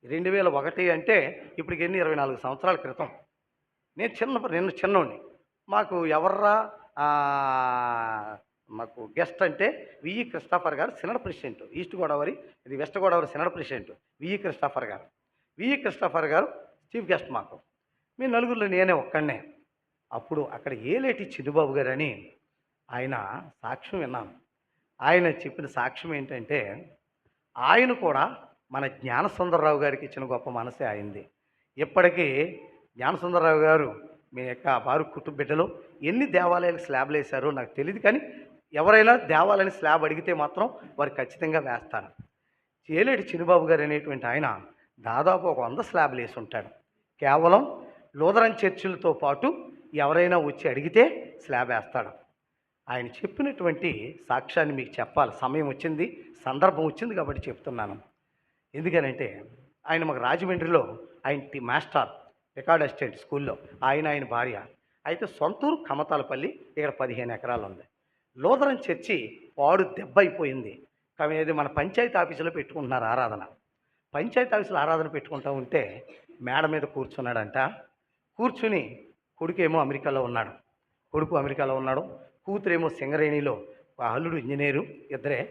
2001 అంటే ఇప్పటికి 24 సంవత్సరాల క్రితం. నేను చిన్నోడిని. మాకు ఎవర్రా మాకు గెస్ట్ అంటే విఈ క్రిస్టాఫర్ గారు, సినడ్ ప్రెసిడెంట్, ఈస్ట్ గోదావరి, ఇది west Godavari సినడ్ president VE Christopher గారు చీఫ్ గెస్ట్ మాకు. మీ నలుగురిలో నేనే ఒక్కడనే. అప్పుడు అక్కడ ఏలేటి చిన్నుబాబు గారు అని ఆయన సాక్ష్యం విన్నాను. ఆయన చెప్పిన సాక్ష్యం ఏంటంటే, ఆయన కూడా మన జ్ఞానసుందరరావు గారికి ఇచ్చిన గొప్ప మనసే అయింది. ఇప్పటికీ జ్ఞానసుందరరావు గారు మీ యొక్క వారు కుటుంబ బిడ్డలు ఎన్ని దేవాలయాలకు స్లాబ్లు వేశారో నాకు తెలియదు, కానీ ఎవరైనా దేవాలయాన్ని స్లాబ్ అడిగితే మాత్రం వారు ఖచ్చితంగా వేస్తాను. ఏలేటి చిన్నుబాబు గారు అనేటువంటి ఆయన దాదాపు ఒక 100 స్లాబ్లు వేసి ఉంటాడు. కేవలం లూథరన్ చర్చిలతో పాటు ఎవరైనా వచ్చి అడిగితే స్లాబ్ వేస్తాడు. ఆయన చెప్పినటువంటి సాక్ష్యాన్ని మీకు చెప్పాలి. సమయం వచ్చింది, సందర్భం వచ్చింది కాబట్టి చెప్తున్నాను. ఎందుకనంటే ఆయన మాకు రాజమండ్రిలో ఆయన మాస్టర్, రికార్డ్ అసిస్టెంట్ స్కూల్లో, ఆయన భార్య. అయితే సొంతూరు కమతాలపల్లి, ఇక్కడ 15 ఎకరాలు ఉంది. లూథరన్ చర్చి పాడు దెబ్బ అయిపోయింది. కానీ మన పంచాయతీ ఆఫీసులో పెట్టుకుంటున్నారు ఆరాధన. పంచాయతీ ఆఫీసులో ఆరాధన పెట్టుకుంటూ ఉంటే మేడ మీద కూర్చున్నాడంట. కూర్చుని కొడుకేమో అమెరికాలో ఉన్నాడు, కూతురేమో సింగరేణిలో, అల్లుడు ఇంజనీరు, ఇద్దరే.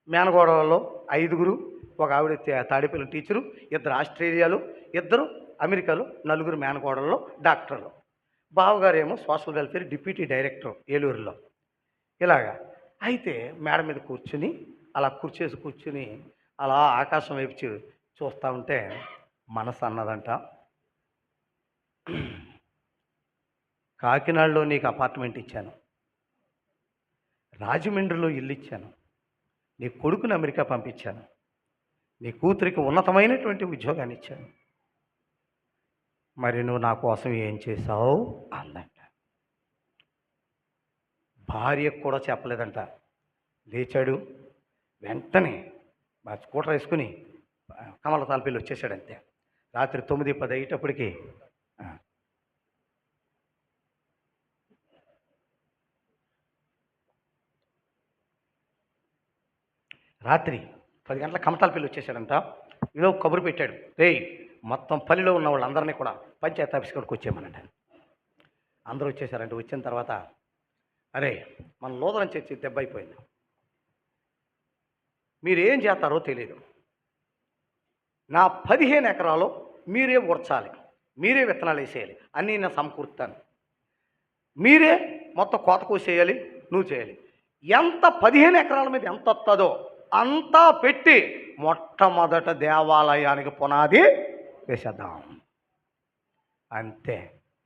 మేనగోడలలో 5గురు, ఒక ఆవిడ తాడేపల్లి టీచరు, 2 ఆస్ట్రేలియాలో, 2 అమెరికాలో, 4 మేనగోడలలో డాక్టర్లు. బావగారేమో సోషల్ వెల్ఫేర్ డిప్యూటీ డైరెక్టర్ ఏలూరులో. ఇలాగా అయితే మేడ మీద కూర్చుని అలా కూర్చుని అలా ఆకాశం వైపు చూస్తూ ఉంటే మనసు అన్నదంట, కాకినాడలో నీకు అపార్ట్మెంట్ ఇచ్చాను, రాజమండ్రిలో ఇల్లు ఇచ్చాను, నీ కొడుకుని అమెరికా పంపించాను, నీ కూతురికి ఉన్నతమైనటువంటి ఉద్యోగాన్ని ఇచ్చాను, మరి నువ్వు నా కోసం ఏం చేశావు అందంట. భార్యకు కూడా చెప్పలేదంట. లేచాడు, వెంటనే మా స్కూటర్ వేసుకుని కమల తాలపల్లి వచ్చేసాడంతే. రాత్రి 9-10 అయ్యేటప్పటికి రాత్రి 10 గంటల కమతాలపల్లి వచ్చేసాడంట. ఇలా కబురు పెట్టాడు, రేయ్ మొత్తం పల్లెలో ఉన్న వాళ్ళందరినీ కూడా పంచాయతీ ఆఫీస్ కాడికి వచ్చేయమనండి. అందరూ వచ్చేసారంటే వచ్చిన తర్వాత, అరే మన లూథరన్ చర్చి దెబ్బ అయిపోయింది, మీరేం చేస్తారో తెలియదు, నా 15 ఎకరాలు మీరే ఊర్చాలి, మీరే విత్తనాలు వేసేయాలి, అన్నీ నేను సమకూరుతాను, మీరే మొత్తం కోత కోసేయాలి, నువ్వు చేయాలి, ఎంత 15 ఎకరాల మీద ఎంత వస్తుందో అంతా పెట్టి మొట్టమొదట దేవాలయానికి పునాది వేసేద్దాం. అంతే.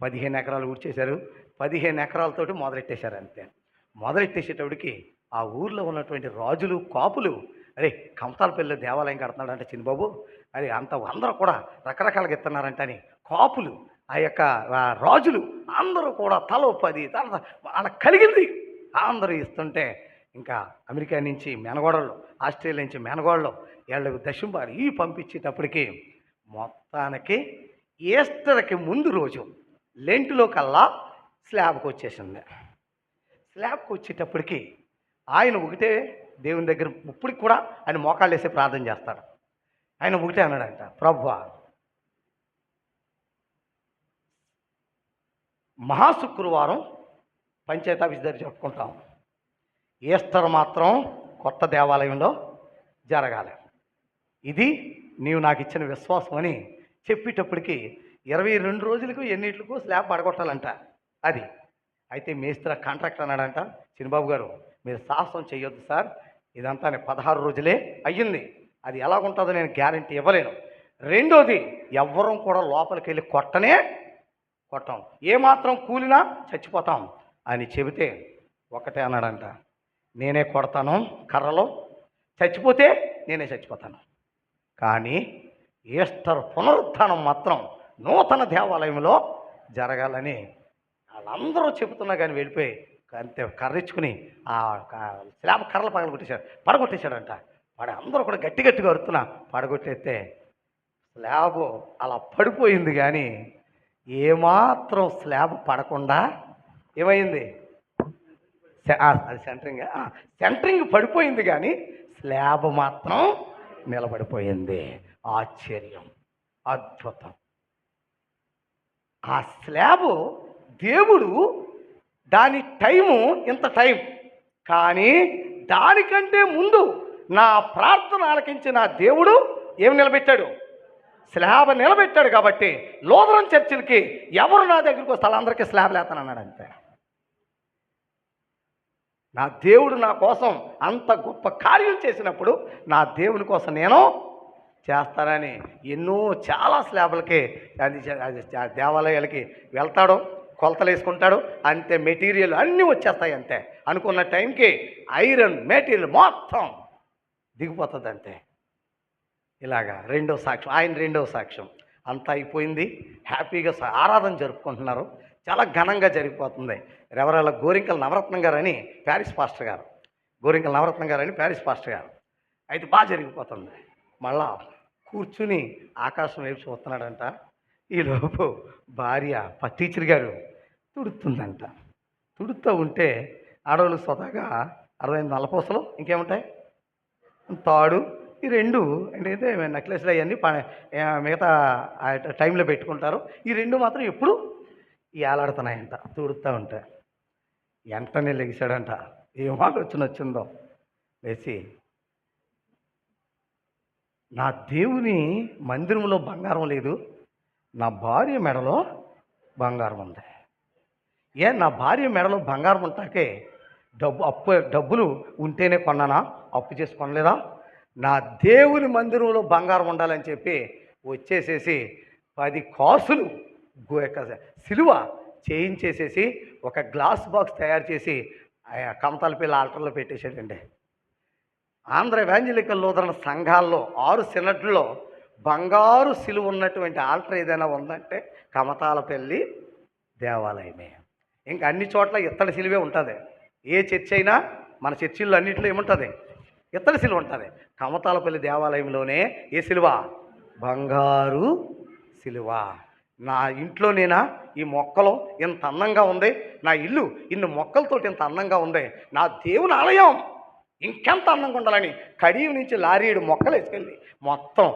15 ఎకరాలు ఊడ్చేశారు. 15 ఎకరాలతోటి మొదలెట్టేశారు. అంతే. మొదలెట్టేసేటప్పటికి ఆ ఊర్లో ఉన్నటువంటి రాజులు, కాపులు, అరే కమతాలపల్లిలో దేవాలయం కడుతున్నాడు అంటే చిన్నబాబు, అరే అంత అందరూ కూడా రకరకాలుగా ఇస్తున్నారంట అని కాపులు, ఆ యొక్క రాజులు అందరూ కూడా తలో 10 వాళ్ళకి కలిగింది అందరూ ఇస్తుంటే, ఇంకా అమెరికా నుంచి మేనగోడలు, ఆస్ట్రేలియా నుంచి మేనగోడలు, వీళ్ళకి దశంబారు ఇవి పంపించేటప్పటికి మొత్తానికి ఈస్టర్కి ముందు రోజు లెంటులో కల్లా స్లాబ్కి వచ్చేసింది. స్లాబ్కి వచ్చేటప్పటికి ఆయన ఒకటే దేవుని దగ్గర ఇప్పటికి కూడా ఆయన మోకాళ్ళు వేసి ప్రార్థన చేస్తాడు. ఆయన ఒకటే అన్నాడంట, ప్రభువా మహాశుక్రవారం పంచాయతీ ఆఫీస్ దగ్గర చెప్పుకుంటాం, ఈస్టర్ మాత్రం కొత్త దేవాలయంలో జరగాలి, ఇది నీవు నాకు ఇచ్చిన విశ్వాసం అని చెప్పేటప్పటికి 22 రోజులకు ఎన్నిట్లకు స్లాబ్ పడగొట్టాలంట. అది అయితే మేస్త్రి కాంట్రాక్టర్ అన్నాడంట, చిన్నబాబు గారు మీరు సాహసం చేయొద్దు సార్, ఇదంతా 16 రోజులే అయ్యింది, అది ఎలాగుంటుందో నేను గ్యారంటీ ఇవ్వలేను. రెండోది ఎవ్వరం కూడా లోపలికి వెళ్ళి కొట్టం, ఏమాత్రం కూలినా చచ్చిపోతాం అని చెబితే ఒకటే అన్నాడంట, నేనే కొడతాను కర్రలో, చచ్చిపోతే నేనే చచ్చిపోతాను, కానీ ఈస్టర్ పునరుత్థానం మాత్రం నూతన దేవాలయంలో జరగాలని వాళ్ళందరూ చెబుతున్నా కానీ వెళ్ళిపోయి అంతే కర్రిచ్చుకుని ఆ స్లాబ్ కర్రలు పడగొట్టేశాడంట. వాడు అందరూ కూడా గట్టి గట్టిగా అరుతున్నా పడగొట్టేస్తే స్లాబ్ అలా పడిపోయింది. కానీ ఏమాత్రం స్లాబ్ పడకుండా ఏమైంది, అది సెంటరింగ్ పడిపోయింది కానీ స్లాబ్ మాత్రం నిలబడిపోయింది. ఆశ్చర్యం, అద్భుతం. ఆ స్లాబ్ దేవుడు దాని టైము ఇంత టైం, కానీ దానికంటే ముందు నా ప్రార్థన ఆలకించిన దేవుడు ఏమి నిలబెట్టాడు, స్లాబ్ నిలబెట్టాడు. కాబట్టి లోదరం చర్చిలకి ఎవరు నా దగ్గరికి వస్తే వాళ్ళందరికీ స్లాబ్ లేతానన్నాడు. అంతే. నా దేవుడు నా కోసం అంత గొప్ప కార్యం చేసినప్పుడు నా దేవుని కోసం నేను చేస్తానని చాలా స్లాబ్లకి అది దేవాలయాలకి వెళ్తాడు, కొలతలు వేసుకుంటాడు. అంతే, మెటీరియల్ అన్నీ వచ్చేస్తాయి. అంతే అనుకున్న టైంకి ఐరన్ మెటీరియల్ మొత్తం దిగిపోతుంది. అంతే. ఇలాగా రెండవ సాక్ష్యం అంతా అయిపోయింది. హ్యాపీగా ఆరాధన జరుపుకుంటున్నారు. చాలా ఘనంగా జరిగిపోతుంది. రెవరెల్ల గోరింకల నవరత్నం గారని ప్యారిస్ పాస్టర్ గారు అయితే బాగా జరిగిపోతుంది. మళ్ళా కూర్చుని ఆకాశం వైపు చూస్తున్నాడంట. ఈలోపు భార్య టీచర్ గారు తుడుతుందంట. తుడుతూ ఉంటే ఆడవాళ్ళు స్వతహాగా 60 నల్లపూసలు ఇంకేముంటాయి, తాడు, ఈ రెండు ఏంటంటే నెక్లెస్లు అవన్నీ మిగతా టైంలో పెట్టుకుంటారు. ఈ రెండు మాత్రం ఎప్పుడు ఏలాడుతున్నాయంట తుడుతూ ఉంటే. వెంటనే లెగిసాడంట. ఏం ఆలోచన వచ్చిందో, లేచి నా దేవుని మందిరంలో బంగారం లేదు, నా భార్య మెడలో బంగారం ఉంది. నా భార్య మెడలో బంగారం ఉంటాకే డబ్బులు ఉంటేనే కొన్నానా, అప్పు చేసి కొనలేదా? నా దేవుని మందిరంలో బంగారం ఉండాలని చెప్పి వచ్చేసేసి 10 కాసులు సిలువ చేయించేసేసి ఒక గ్లాస్ బాక్స్ తయారు చేసి కమతాలపల్లి ఆల్టర్లో పెట్టేశాడండి. ఆంధ్ర ఎవాంజలికల్ లూథరన్ సంఘాల్లో 6 సినడ్లలో బంగారు సిలువ ఉన్నటువంటి ఆల్టర్ ఏదైనా ఉందంటే కమతాలపల్లి దేవాలయమే. ఇంకా అన్ని చోట్ల ఇత్తడి సిలువే ఉంటుంది. ఏ చర్చ్ అయినా మన చర్చిల్లో అన్నింటిలో ఏముంటుంది, ఇత్తడి సిలువ ఉంటుంది. కమతాలపల్లి దేవాలయంలోనే ఏ సిలువ, బంగారు సిలువ. నా ఇంట్లోనేనా ఈ మొక్కలు ఇంత అందంగా ఉంది, నా ఇల్లు ఇన్ని మొక్కలతోటి ఇంత అందంగా ఉంది, నా దేవుని ఆలయం ఇంకెంత అందంగా ఉండాలని కడియం నుంచి లారీడు మొక్కలు వేసుకెళ్ళి మొత్తం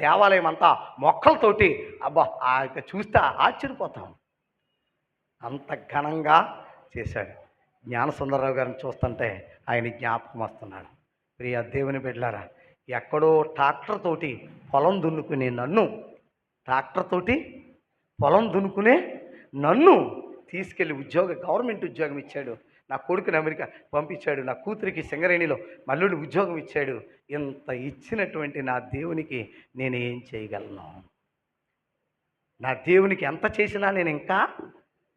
దేవాలయం అంతా మొక్కలతోటి అబ్బా చూస్తే ఆశ్చర్యపోతాం. అంత ఘనంగా చేశాడు. జ్ఞానసుందరరావు గారిని చూస్తుంటే ఆయన జ్ఞాపకం వస్తున్నాడు. ప్రియ దేవుని బిడ్డలారా, ఎక్కడో ట్రాక్టర్ తోటి పొలం దున్నుకునే నన్ను తీసుకెళ్ళి గవర్నమెంట్ ఉద్యోగం ఇచ్చాడు. నా కొడుకుని అమెరికా పంపించాడు. నా కూతురికి సింగరేణిలో మల్లుడి ఉద్యోగం ఇచ్చాడు. ఇంత ఇచ్చినటువంటి నా దేవునికి నేను ఏం చేయగలను? నా దేవునికి ఎంత చేసినా నేను ఇంకా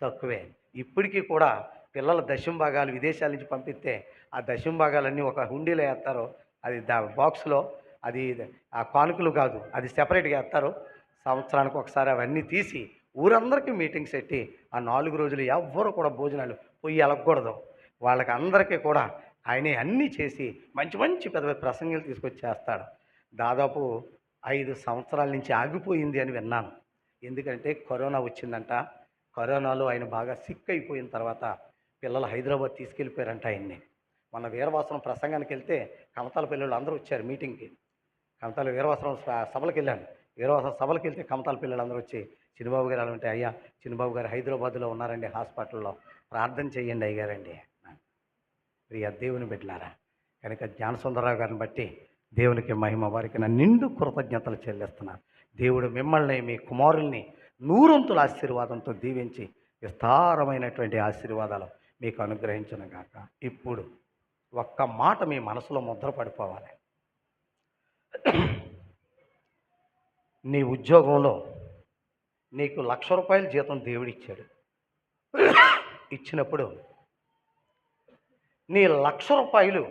తక్కువే. ఇప్పటికీ కూడా పిల్లల దశంభాగాలు విదేశాల నుంచి పంపిస్తే ఆ దశంభాగాలన్నీ ఒక హుండీలో వేస్తారు. అది బాక్స్లో, అది ఆ కానుకలు కాదు, అది సెపరేట్గా వేస్తారు. సంవత్సరానికి ఒకసారి అవన్నీ తీసి ఊరందరికీ మీటింగ్స్ పెట్టి ఆ 4 రోజులు ఎవ్వరు కూడా భోజనాలు పొయ్యి అలగకూడదు. వాళ్ళకి అందరికీ కూడా ఆయనే అన్నీ చేసి మంచి మంచి పెద్ద ప్రసంగాలు తీసుకొచ్చి చేస్తాడు. దాదాపు 5 సంవత్సరాల నుంచి ఆగిపోయింది అని విన్నాను. ఎందుకంటే కరోనా వచ్చిందంట. కరోనాలో ఆయన బాగా సిక్ అయిపోయిన తర్వాత పిల్లలు హైదరాబాద్ తీసుకెళ్ళిపోయారంట ఆయన్ని. మన వీరవాసనం ప్రసంగానికి వెళ్తే కమతాల పిల్లలు అందరూ వచ్చారు మీటింగ్కి. కమతాల వీరవాసనం సభలకు వెళ్ళాను. వీరవాసనం సభలకు వెళ్తే కమతాల పిల్లలు అందరూ వచ్చి చిన్నబాబు గారు అలా ఉంటే, అయ్యా చిన్నబాబు గారు హైదరాబాద్లో ఉన్నారండి, హాస్పిటల్లో ప్రార్థన చేయండి అయ్యారండి. ప్రియ దేవుని బిడ్డలారా, కనుక జ్ఞానసుందరరావు గారిని బట్టి దేవునికి మహిమ, వారికి నా నిండు కృతజ్ఞతలు చెల్లిస్తున్నాను. దేవుడు మిమ్మల్ని మీ కుమారుల్ని 100 ఆశీర్వాదంతో దీవించి విస్తారమైనటువంటి ఆశీర్వాదాలు మీకు అనుగ్రహించును గాక. ఇప్పుడు ఒక్క మాట మీ మనసులో ముద్రపడిపోవాలి. నీ ఉద్యోగంలో నీకు ₹1,00,000 జీతం దేవుడిచ్చాడు. ఇచ్చినప్పుడు నీ ₹1,00,000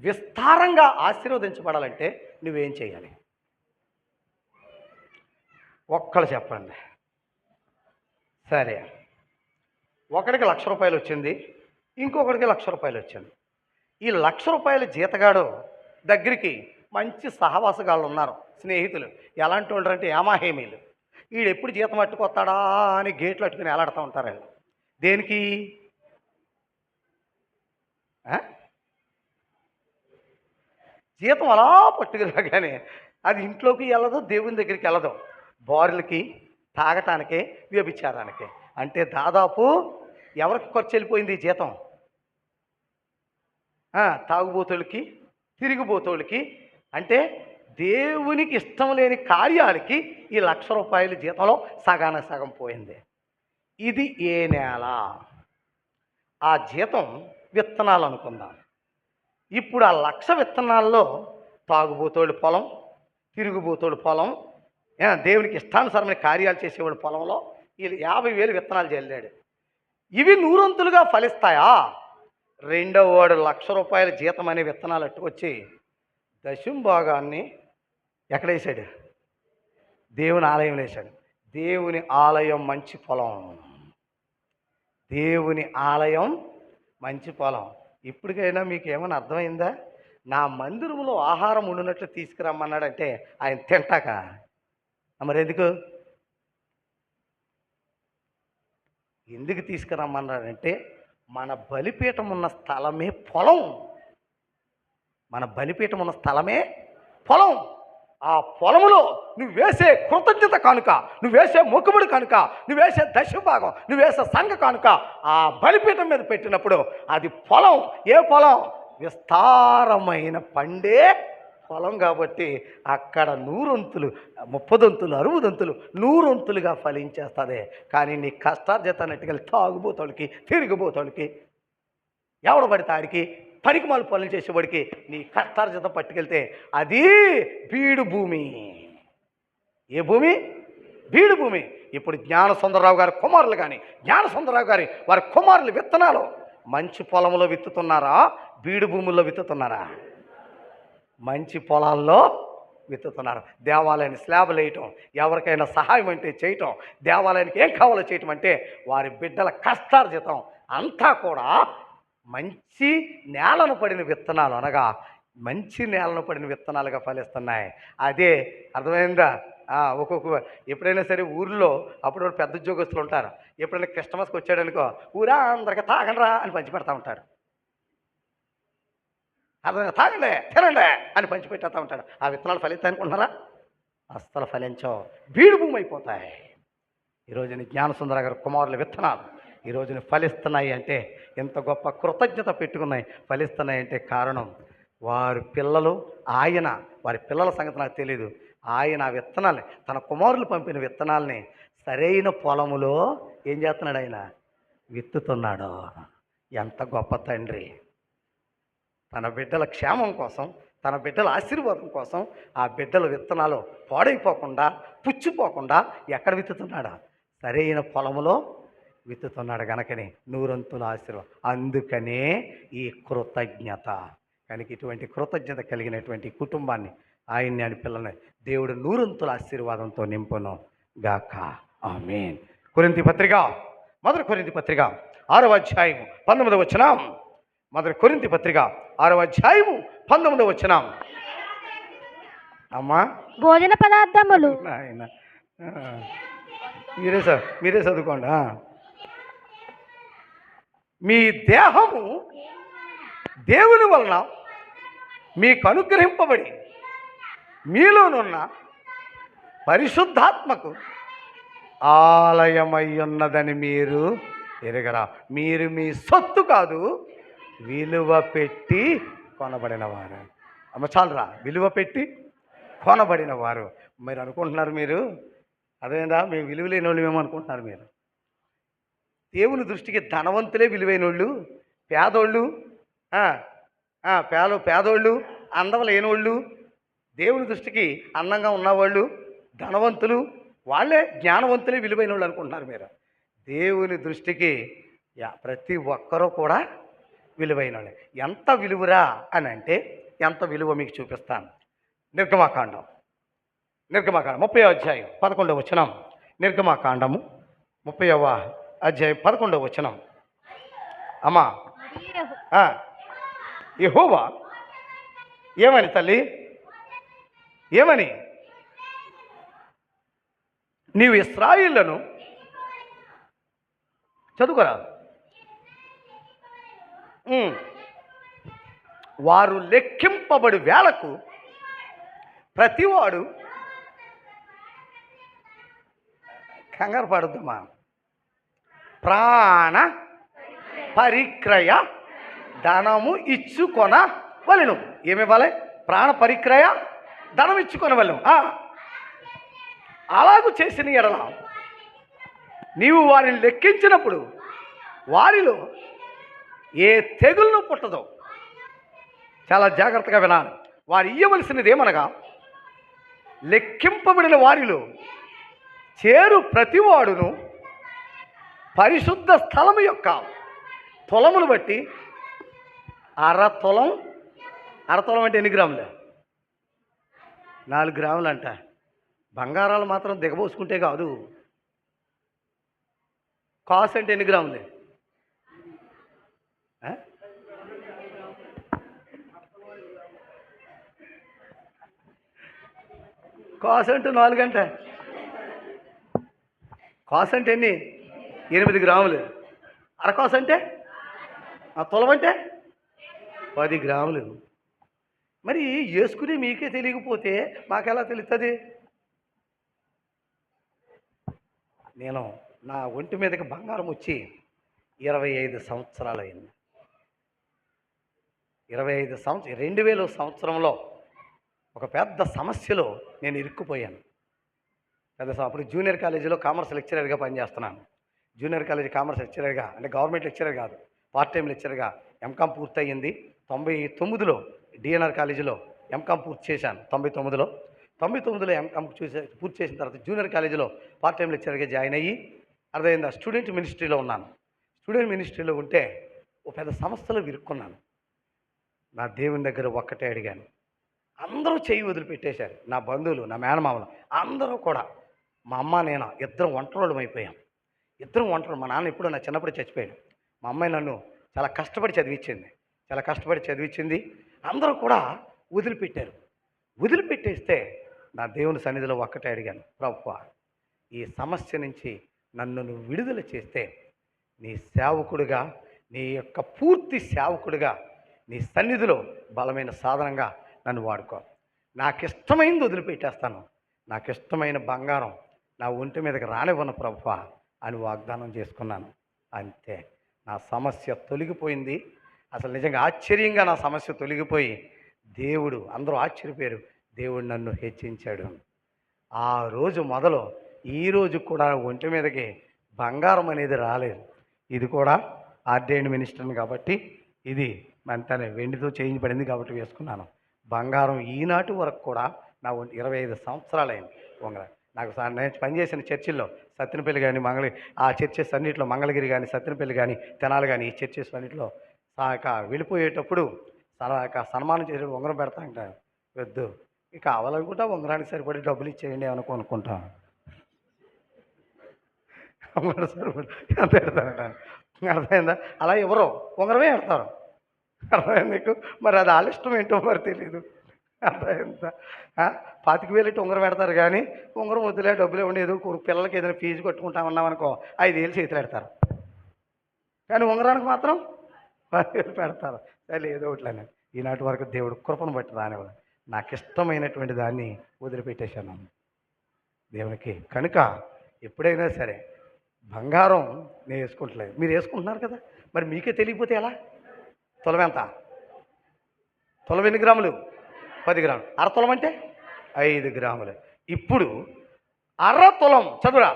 విస్తారంగా ఆశీర్వదించబడాలంటే నువ్వేం చేయాలి? ఒక్కళ్ళు చెప్పండి. సరే, ఒకడికి ₹1,00,000 వచ్చింది, ఇంకొకడికి ₹1,00,000 వచ్చింది. ఈ ₹1,00,000 జీతగాడు దగ్గరికి మంచి సహవాసగాళ్ళు ఉన్నారు, స్నేహితులు. ఎలాంటి వాళ్ళు అంటే యామాహేమీలు. వీడు ఎప్పుడు జీతం పట్టుకొస్తాడా అని గేట్లు అట్టుకుని ఎలాడుతూ ఉంటారు వీళ్ళు. దేనికి? జీతం అలా పట్టుకురాగానే అది ఇంట్లోకి వెళ్ళదు, దేవుని దగ్గరికి వెళ్ళదు. బారులకి, తాగటానికే, వ్యభిచారానికే. అంటే దాదాపు ఎవరికి ఖర్చు వెళ్ళిపోయింది జీతం? తాగుబోతులకి, తిరిగిపోతులకి. అంటే దేవునికి ఇష్టం లేని కార్యాలకి ఈ ₹1,00,000 జీతంలో సగానికి సగం పోయింది. ఇది ఏ నేల? ఆ జీతం విత్తనాలు అనుకుందాం. ఇప్పుడు ఆ 1,00,000 విత్తనాల్లో తాగుబోతోడి పొలం, తిరుగుబోతోడి పొలం, దేవునికి ఇష్టానుసారమైన కార్యాలు చేసేవాడి పొలంలో వీళ్ళు 50,000 విత్తనాలు చల్లాడు. ఇవి నూరొంతులుగా ఫలిస్తాయా? రెండవ వాడు ₹1,00,000 జీతం అనే విత్తనాలు అట్టుకొచ్చి దశంభాగాన్ని ఎక్కడేసాడు? దేవుని ఆలయం వేశాడు. దేవుని ఆలయం మంచి పొలం, దేవుని ఆలయం మంచి పొలం. ఇప్పటికైనా మీకు ఏమైనా అర్థమైందా? నా మందిరంలో ఆహారం ఉండినట్లు తీసుకురమ్మన్నాడంటే ఆయన తింటాక మరి ఎందుకు తీసుకురమ్మన్నాడంటే మన బలిపీఠం ఉన్న స్థలమే పొలం. మన బలిపీఠం ఉన్న స్థలమే పొలం. ఆ పొలములో నువ్వు వేసే కృతజ్ఞత కానుక, నువ్వు వేసే మొక్కుబడి కానుక, నువ్వు వేసే దశభాగం, నువ్వు వేసే సంఘ కానుక ఆ బలిపీఠం మీద పెట్టినప్పుడు అది పొలం. ఏ పొలం? విస్తారమైన పండే పొలం. కాబట్టి అక్కడ 100 30 60 100 ఫలించేస్తుంది. కానీ నీ కష్టార్జితాన్ని తాగుబోతాడికి, తిరిగిపోతాడికి, ఎవడు పడితే ఆడికి, పనికిమాలు పనులు చేసేవాడికి నీ కష్టార్జితం పట్టుకెళ్తే అది బీడు భూమి. ఏ భూమి? బీడు భూమి. ఇప్పుడు జ్ఞానసుందరరావు గారి కుమారులు కానీ, జ్ఞానసుందరరావు గారి వారి కుమారులు విత్తనాలు మంచి పొలంలో విత్తుతున్నారా, బీడు భూముల్లో విత్తుతున్నారా? మంచి పొలాల్లో విత్తుతున్నారు. దేవాలయాన్ని స్లాబులు వేయటం, ఎవరికైనా సహాయం అంటే చేయటం, దేవాలయానికి ఏం కావాలో చేయటం అంటే వారి బిడ్డల కష్టార్జితం అంతా కూడా మంచి నేలను పడిన విత్తనాలు, అనగా మంచి నేలను పడిన విత్తనాలుగా ఫలిస్తున్నాయి. అదే అర్థమైందా? ఒక్కొక్క ఎప్పుడైనా సరే ఊరిలో అప్పుడు పెద్ద ఉద్యోగస్తులు ఉంటారు. ఎప్పుడైనా క్రిస్టమస్కి వచ్చాడనుకో ఊరా అందరికీ తాగండ్రా అని పంచిపెడతా ఉంటాడు. అర్థం తాగండి, తినండి అని పంచిపెట్టేస్తూ ఉంటాడు. ఆ విత్తనాలు ఫలిస్తాయి అనుకుంటున్నారా? అస్సలు ఫలించవు, బీడు భూమి అయిపోతాయి. ఈరోజుని జ్ఞానసుందర గారి కుమారుల విత్తనాలు ఈరోజుని ఫలిస్తున్నాయి అంటే, ఎంత గొప్ప కృతజ్ఞత పెట్టుకున్నాయి. ఫలిస్తున్నాయి అంటే కారణం వారి పిల్లలు, వారి పిల్లల సంగతి నాకు తెలియదు. ఆయన ఆ విత్తనాల్ని, తన కుమారులు పంపిన విత్తనాల్ని సరైన పొలములో ఏం చేస్తున్నాడు? ఆయన విత్తుతున్నాడు. ఎంత గొప్ప తండ్రి! తన బిడ్డల క్షేమం కోసం, తన బిడ్డల ఆశీర్వాదం కోసం ఆ బిడ్డల విత్తనాలు పాడైపోకుండా, పుచ్చిపోకుండా ఎక్కడ విత్తుతున్నాడు? సరైన పొలములో విత్తుతున్నాడు. కనుకనే 100 ఆశీర్వాదం. అందుకనే ఈ కృతజ్ఞత. కనుక ఇటువంటి కృతజ్ఞత కలిగినటువంటి కుటుంబాన్ని, ఆయన్ని అని పిల్లల్ని దేవుడు 100 ఆశీర్వాదంతో నింపును గాక. ఆమేన్. కొరింథీ పత్రిక, మొదటి కొరింథీ పత్రిక 6వ అధ్యాయం 19వ వచనం. మొదటి కొరింథీ పత్రిక 6వ అధ్యాయం 19వ వచనం. అమ్మా, భోజన పదార్థములు మీరే చదువుకోండి. మీ దేహము దేవుని వలన మీకు అనుగ్రహింపబడి మీలోనున్న పరిశుద్ధాత్మకు ఆలయమై ఉన్నదని మీరు ఎరగరా. మీరు మీ సొత్తు కాదు, విలువ పెట్టి కొనబడినవారు. అమ్మ చాలరా, విలువ పెట్టి కొనబడినవారు. మీరు అనుకుంటున్నారు, మీరు అదేందా మేము విలువ లేని వాళ్ళు ఏమనుకుంటున్నారు మీరు? దేవుని దృష్టికి ధనవంతులే విలువైన వాళ్ళు, పేదోళ్ళు, అందం లేనివాళ్ళు, దేవుని దృష్టికి అందంగా ఉన్నవాళ్ళు, ధనవంతులు, వాళ్ళే జ్ఞానవంతులే విలువైన వాళ్ళు అనుకుంటున్నారు మీరు. దేవుని దృష్టికి ప్రతి ఒక్కరూ కూడా విలువైన వాళ్ళే. ఎంత విలువరా అని అంటే, ఎంత విలువ మీకు చూపిస్తాను. నిర్గమాకాండం 30వ అధ్యాయం 11వ వచనం. నిర్గమాకాండము 30వ అధ్యాయం 11వ వచనం. అమ్మా యెహోవా ఏమని తల్లి, ఏమని? నీవు ఇశ్రాయేలును చదువుకోరా. వారు లెక్కింపబడి వేళకు ప్రతివాడు కంగారు పడుద్దమ్మా, ప్రాణ పరిక్రయ ధనము ఇచ్చుకొనవలెను. ఏమివ్వాలి? ప్రాణ పరిక్రయ ధనం ఇచ్చుకొనవలెను. అలాగూ చేసిన ఎడల నీవు వారిని లెక్కించినప్పుడు వారిలో ఏ తెగుళ్ళు పుట్టదో. చాలా జాగ్రత్తగా వినాలి. వారు ఇయ్యవలసినది ఏమనగా, లెక్కింపబడిన వారిలో చేరు ప్రతివాడును పరిశుద్ధ స్థలము యొక్క తులమును బట్టి అరతులం అంటే ఎన్ని గ్రాములు? 4 గ్రాములు అంట. బంగారాలు మాత్రం దిగబోసుకుంటే కాదు. కాసు అంటే ఎన్ని గ్రాములు? కాసు అంటే 4 గంట. కాసు అంటే ఎన్ని? 8 గ్రాములు. అరకాసు అంటే, ఆ తులం అంటే 10 గ్రాములు. మరి వేసుకుని మీకే తెలియకపోతే మాకెలా తెలుస్తుంది? నేను నా ఒంటి మీదకి బంగారం వచ్చి 25 సంవత్సరాలు అయింది. 25 సంవత్సరం 2000 సంవత్సరంలో ఒక పెద్ద సమస్యలో నేను ఇరుక్కుపోయాను. అప్పుడు జూనియర్ కాలేజీలో కామర్స్ లెక్చరర్గా పనిచేస్తున్నాను. జూనియర్ కాలేజీ కామర్స్ లెక్చరర్గా, అంటే గవర్నమెంట్ లెక్చరర్ కాదు, పార్ట్ టైం లెక్చరర్గా ఎంకామ్ పూర్తయింది. 99లో డిఎన్ఆర్ కాలేజీలో ఎంకామ్ పూర్తి చేశాను. 99లో ఎంకామ్ పూర్తి చేసిన తర్వాత జూనియర్ కాలేజీలో పార్ట్ టైం లెక్చరర్గా జాయిన్ అయ్యి అర్థమైందా స్టూడెంట్ మినిస్ట్రీలో ఉన్నాను. స్టూడెంట్ మినిస్ట్రీలో ఉంటే ఓ పెద్ద సంస్థలో ఇరుక్కున్నాను. నా దేవుని దగ్గర ఒక్కటే అడిగాను. అందరూ చెయ్యి వదిలిపెట్టేశారు. నా బంధువులు, నా మేనమామలు అందరూ కూడా. మా అమ్మ నేను ఇద్దరం ఒంటరోళ్ళం అయిపోయాం. ఇద్దరం ఒంటరి. మా నాన్న ఇప్పుడు నా చిన్నప్పుడే చచ్చిపోయాడు. మా అమ్మాయి నన్ను చాలా కష్టపడి చదివించింది. అందరూ కూడా వదిలిపెట్టారు. వదిలిపెట్టేస్తే నా దేవుని సన్నిధిలో ఒక్కటే అడిగాను, ప్రభువా ఈ సమస్య నుంచి నన్ను నువ్వు విడుదల చేస్తే నీ సేవకుడిగా, నీ యొక్క పూర్తి సేవకుడిగా నీ సన్నిధిలో బలమైన సాధనంగా నన్ను వాడుకో. నాకిష్టమైంది వదిలిపెట్టేస్తాను. నాకిష్టమైన బంగారం నా ఒంటి మీదకి రానివ్వను ప్రభువా అని వాగ్దానం చేసుకున్నాను. అంతే, నా సమస్య తొలగిపోయింది. అసలు నిజంగా ఆశ్చర్యంగా నా సమస్య తొలగిపోయి దేవుడు, అందరూ ఆశ్చర్యపోయారు, దేవుడు నన్ను హెచ్చించాడు. ఆ రోజు మొదలు ఈ రోజు కూడా ఒంటి మీదకి బంగారం అనేది రాలేదు. ఇది కూడా ఆర్డైన్డ్ మినిస్టర్ని కాబట్టి ఇది అంతనే వెండితో చేయించబడింది కాబట్టి వేసుకున్నాను. బంగారం ఈనాటి వరకు కూడా నా 25 సంవత్సరాలైంది ఉంగరం. నాకు నేను పనిచేసిన చర్చిల్లో సత్తెనపల్లి కానీ ఆ చర్చెస్ అన్నింటిలో మంగళగిరి కానీ సత్తెనపల్లి కానీ తెనాలి కానీ ఈ చర్చెస్ అన్నింటిలో వెళ్ళిపోయేటప్పుడు సన్మానం చేసే ఉంగరం పెడతా అంటాను. వద్దు, ఇక కావాలనుకుంటా ఉంగరానికి సరిపడి డబ్బులు ఇచ్చేయండి అనుకుంటా. ఉంగరం సరిపడి ఎంత పెడతానంటాను. అర్థమైందా? అలా ఎవరో ఉంగరమే పెడతారు. అర్థమైంది నీకు? మరి అది వాళ్ళ ఇష్టం ఏంటో మరి తెలీదు. అర్థమైందా? 25,000 ఉంగరం పెడతారు కానీ ఉంగరం వద్దులే డబ్బులే ఉండేది, పిల్లలకి ఏదైనా ఫీజు కట్టుకుంటామన్నామనుకో 5,000 చేతులు పెడతారు. కానీ ఉంగరానికి మాత్రం 10,000 పెడతారు. సరే ఏదో ఒకట్లనే. ఈనాటి వరకు దేవుడు కృపను బట్టి రానివ్వదు. నాకు ఇష్టమైనటువంటి దాన్ని వదిలిపెట్టేశాను దేవునికి. కనుక ఎప్పుడైనా సరే బంగారం నేను వేసుకుంటలేదు, మీరు వేసుకుంటున్నారు కదా, మరి మీకే తెలియకపోతే ఎలా? తులం ఎంత? తులం ఎన్ని గ్రాములు? 10 గ్రాములు. అరతులం అంటే 5 గ్రాములు. ఇప్పుడు అరతులం చదువురా.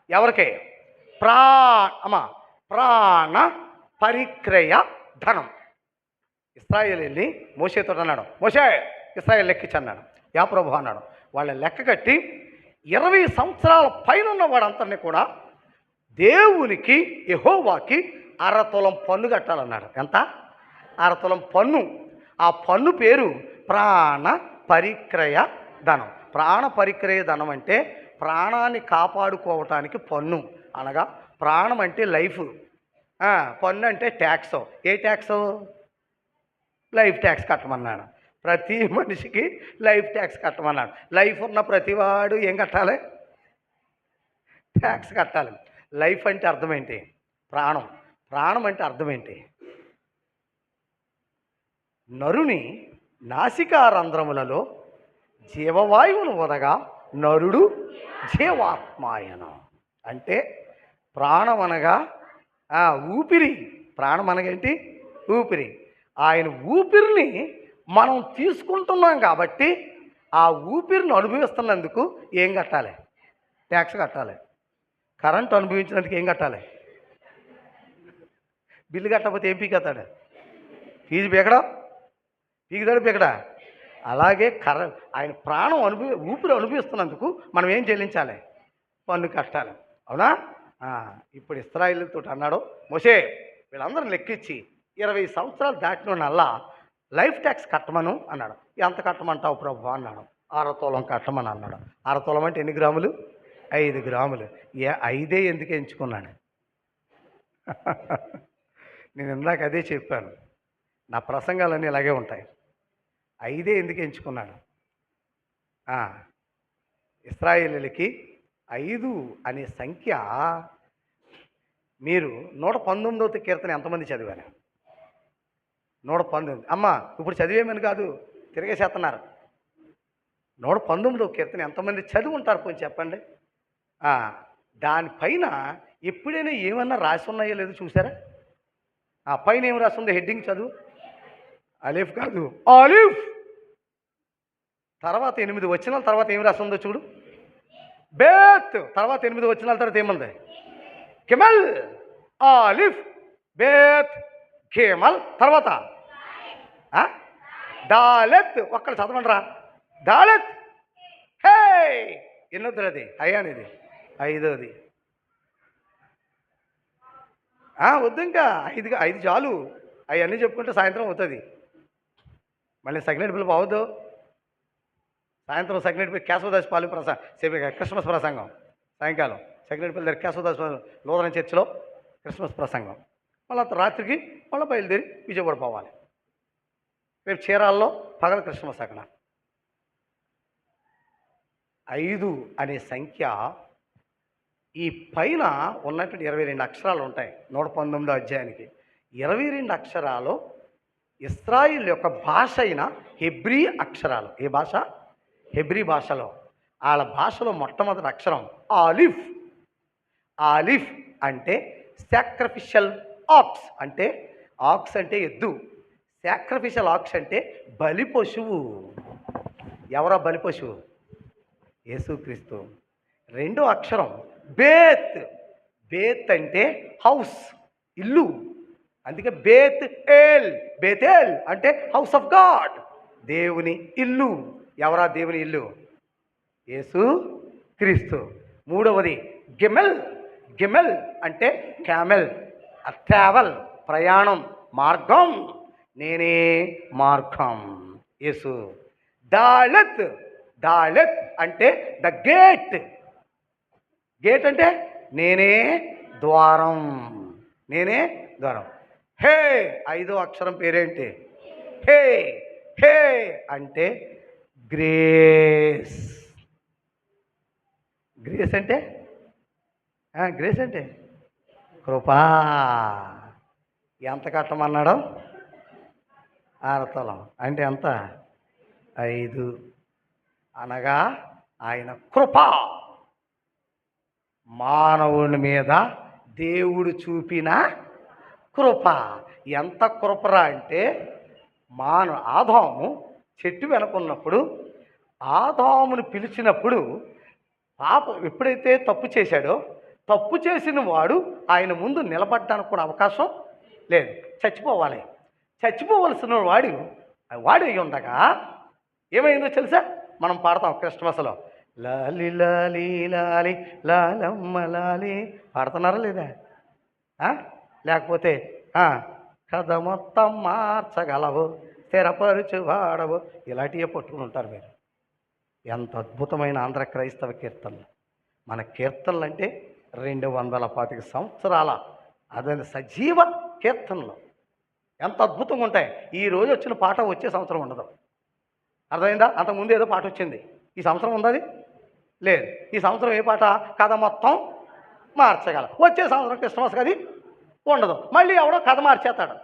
ఎవరికే? ప్రాణ పరిక్రయ ధనం. ఇశ్రాయేలు వెళ్ళి మోషేతో అన్నాడు, మోషే ఇశ్రాయేలు లెక్కించన్నాడు. యా ప్రభు అన్నాడు. వాళ్ళ లెక్క కట్టి 20 సంవత్సరాల పైన ఉన్న వాడంతరిని కూడా దేవునికి యెహోవాకి అరతులం పన్ను కట్టాలన్నాడు. ఎంత? అరతులం పన్ను. ఆ పన్ను పేరు ప్రాణ పరిక్రయ ధనం. ప్రాణ పరిక్రయ ధనం అంటే ప్రాణాన్ని కాపాడుకోవటానికి పన్ను. అనగా ప్రాణం అంటే లైఫ్, పన్ను అంటే ట్యాక్స్. ఏ ట్యాక్స్? లైఫ్ ట్యాక్స్ కట్టమన్నాడు. ప్రతి మనిషికి లైఫ్ ట్యాక్స్ కట్టమన్నాడు. లైఫ్ ఉన్న ప్రతివాడు ఏం కట్టాలి? ట్యాక్స్ కట్టాలి. లైఫ్ అంటే అర్థం ఏంటి? ప్రాణం. ప్రాణం అంటే అర్థం ఏంటి? నరుని నాసికారంధ్రములలో జీవవాయువును వదగా నరుడు జీవాత్మాయన. అంటే ప్రాణం అనగా ఊపిరి. ప్రాణం అనగేంటి? ఊపిరి. ఆయన ఊపిరిని మనం తీసుకుంటున్నాం కాబట్టి ఆ ఊపిరిని అనుభవిస్తున్నందుకు ఏం కట్టాలి? ట్యాక్స్ కట్టాలి. కరెంట్ అనుభవించినందుకు ఏం కట్టాలి? బిల్లు కట్టకపోతే ఏం పీకెత్తాడు? ఫీజు పీకుతాడు పీకడా? అలాగే ఆయన ప్రాణం ఊపిరి అనుభవిస్తున్నందుకు మనం ఏం చెల్లించాలి? పన్ను కట్టాలి. అవునా? ఇప్పుడు ఇశ్రాయేలుతో అన్నాడు, మోషే వీళ్ళందరూ లెక్కించి 20 సంవత్సరాలు దాటినోళ్ళల్లా లైఫ్ ట్యాక్స్ కట్టమను అన్నాడు. ఎంత కట్టమంటావు ప్రభు అన్నాడు. 6 తులం కట్టమని అన్నాడు. 6 తులం అంటే ఎన్ని గ్రాములు? 5 గ్రాములు. 5 ఎందుకు ఎంచుకున్నాడు? నేను ఇందాక అదే చెప్పాను, నా ప్రసంగాలన్నీ ఇలాగే ఉంటాయి. 5 ఎందుకు ఎంచుకున్నాడు? ఇశ్రాయేలీయులకి 5 అనే సంఖ్య. మీరు 119వ కీర్తన ఎంతమంది చదివారు? 119. అమ్మా ఇప్పుడు చదివేమని కాదు, తిరిగేసేస్తున్నారు. 119వ కీర్తన ఎంతమంది చదివి ఉంటారు? కొంచెం చెప్పండి. దానిపైన ఎప్పుడైనా ఏమన్నా రాసి ఉన్నాయో లేదో చూసారా? ఆ పైన ఏం రాసి ఉంది? హెడ్డింగ్ చదువు. అలీఫ్ కాదు, ఆలిఫ్. తర్వాత 8 వచనాల తర్వాత ఏం రాసి ఉందో చూడు. బేత్. తర్వాత 8 వచనాల తర్వాత ఏముంది? కెమల్. ఆలిఫ్ బేత్ కెమల్. తర్వాత దాలెత్. ఒక్కడ చదవండి రా. దాలెత్. హే ఎన్నొద్దు అది? అయ్యానిది 5వది. వద్దు, ఇంకా 5 చాలు. అవన్నీ చెప్పుకుంటే సాయంత్రం అవుతుంది. మళ్ళీ సెకండ్ పిలుపు అవద్దు. సాయంత్రం సెకండ్ పిల్లలు కేశవదాస్ పాలు క్రిస్మస్ ప్రసంగం. సాయంకాలం సెకండ్ పిల్లల దగ్గర కేశవదాస్ లూథరన్ చర్చిలో క్రిస్మస్ ప్రసంగం. మళ్ళీ రాత్రికి మళ్ళీ బయలుదేరి విజయవాడ పోవాలి. రేపు చీరాల్లో పగల క్రిస్మస్. అక్కడ 5 అనే సంఖ్య ఈ పైన ఉన్నటువంటి 22 అక్షరాలు ఉంటాయి. 119వ అధ్యాయానికి 22 అక్షరాలు ఇశ్రాయిల్ యొక్క భాష అయిన హెబ్రీ అక్షరాలు. ఏ భాష? హెబ్రీ భాషలో. వాళ్ళ భాషలో మొట్టమొదటి అక్షరం ఆలిఫ్. ఆలిఫ్ అంటే సాక్రిఫిషియల్ ఆక్స్. అంటే ఆక్స్ అంటే ఎద్దు. సాక్రిఫిషియల్ ఆక్స్ అంటే బలి పశువు. ఎవరా బలి పశువు? యేసుక్రీస్తు. రెండో అక్షరం బేత్. బేత్ అంటే హౌస్, ఇల్లు. అందుకే బేత్ ఏల్. బేతేల్ అంటే హౌస్ ఆఫ్ గాడ్, దేవుని ఇల్లు. ఎవరా దేవుని ఇల్లు? యేసు క్రీస్తు. మూడవది గిమెల్. గిమెల్ అంటే క్యామెల్, ట్రావెల్, ప్రయాణం, మార్గం. నేనే మార్గం, యేసు. దాలత్. దాలత్ అంటే ద గేట్. గేట్ అంటే నేనే ద్వారం. నేనే ద్వారం. హే 5వ అక్షరం పేరేంటి? హే. హే అంటే గ్రేస్. గ్రేస్ అంటే గ్రేస్ అంటే కృపా. ఎంత కట్టమన్నాడు? 6 తులం. అంటే ఎంత? 5. అనగా ఆయన కృప. మానవుని మీద దేవుడు చూపిన కృప. ఎంత కృపరా అంటే ఆదాము చెట్టు వెనుకున్నప్పుడు ఆదామును పిలిచినప్పుడు ఎప్పుడైతే తప్పు చేశాడో, తప్పు చేసిన వాడు ఆయన ముందు నిలబడడానికి కూడా అవకాశం లేదు. చచ్చిపోవాలి. చచ్చిపోవలసిన వాడు ఉండగా ఏమైందో తెలుసా? మనం పాడతాం క్రిస్మస్లో, లాలి లాలి లాలి లాలమ్మ లాలి. పాడుతున్నారా లేదా? లేకపోతే కథ మొత్తం మార్చగలవు, స్థిరపరుచు వాడవు, ఇలాంటివే పట్టుకుని ఉంటారు మీరు. ఎంత అద్భుతమైన ఆంధ్ర క్రైస్తవ కీర్తనలు. మన కీర్తనలు అంటే 225 సంవత్సరాల అదని సజీవ కీర్తనలు ఎంత అద్భుతంగా ఉంటాయి. ఈ రోజు వచ్చిన పాట వచ్చే సంవత్సరం ఉండదు. అర్థమైందా? అంతకుముందు ఏదో పాట వచ్చింది, ఈ సంవత్సరం ఉందది లేదు. ఈ సంవత్సరం ఏ పాట కథ మొత్తం మార్చగల. వచ్చే సంవత్సరం క్రిస్మస్ అది ఉండదు. మళ్ళీ ఎవడో కథ మార్చేస్తాడు.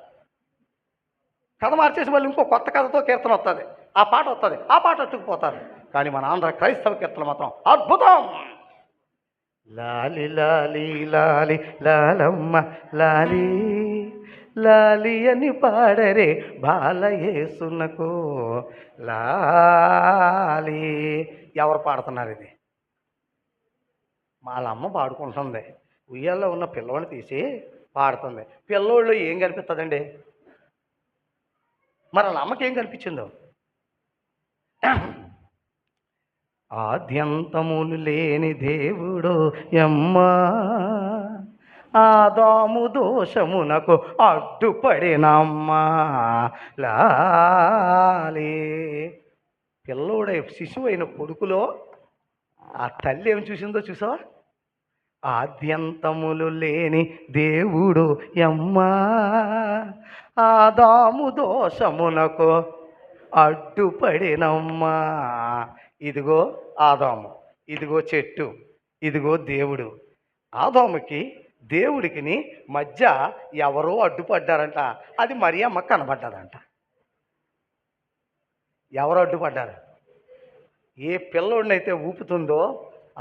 కథ మార్చేసి మళ్ళీ ఇంకో కొత్త కథతో కీర్తన వస్తుంది, ఆ పాట వస్తుంది, ఆ పాట అట్టుకుపోతారు. కానీ మన ఆంధ్ర క్రైస్తవ కీర్తన మాత్రం అద్భుతం. లాలి లాలి లాలి లాలమ్మ లాలి లాలి అని పాడరే బాలయేసునకు లాలి. ఎవరు పాడుతున్నారు ఇది? వాళ్ళ అమ్మ పాడుకుంటుంది. ఉయ్యాల్లో ఉన్న పిల్లవాడిని తీసి పాడుతుంది. పిల్లోళ్ళు ఏం కనిపిస్తుందండి? మరి వాళ్ళ అమ్మకి ఏం కనిపించిందో? ఆద్యంతములు లేని దేవుడు యమ్మా ఆదాము దోషమునకు అడ్డుపడినమ్మా లాలి. పిల్లోడే శిశువు అయిన కొడుకులో ఆ తల్లి ఏమి చూసిందో చూసావా? ఆద్యంతములు లేని దేవుడు యమ్మా ఆదాము దోషమునకు అడ్డుపడినమ్మా. ఇదిగో ఆదాము, ఇదిగో చెట్టు, ఇదిగో దేవుడు. ఆదాముకి దేవుడికి మధ్య ఎవరో అడ్డుపడ్డారంట. అది మరియమ్మ కనబడ్డదంట. ఎవరు అడ్డుపడ్డారు? ఏ పిల్లోడినైతే ఊపుతుందో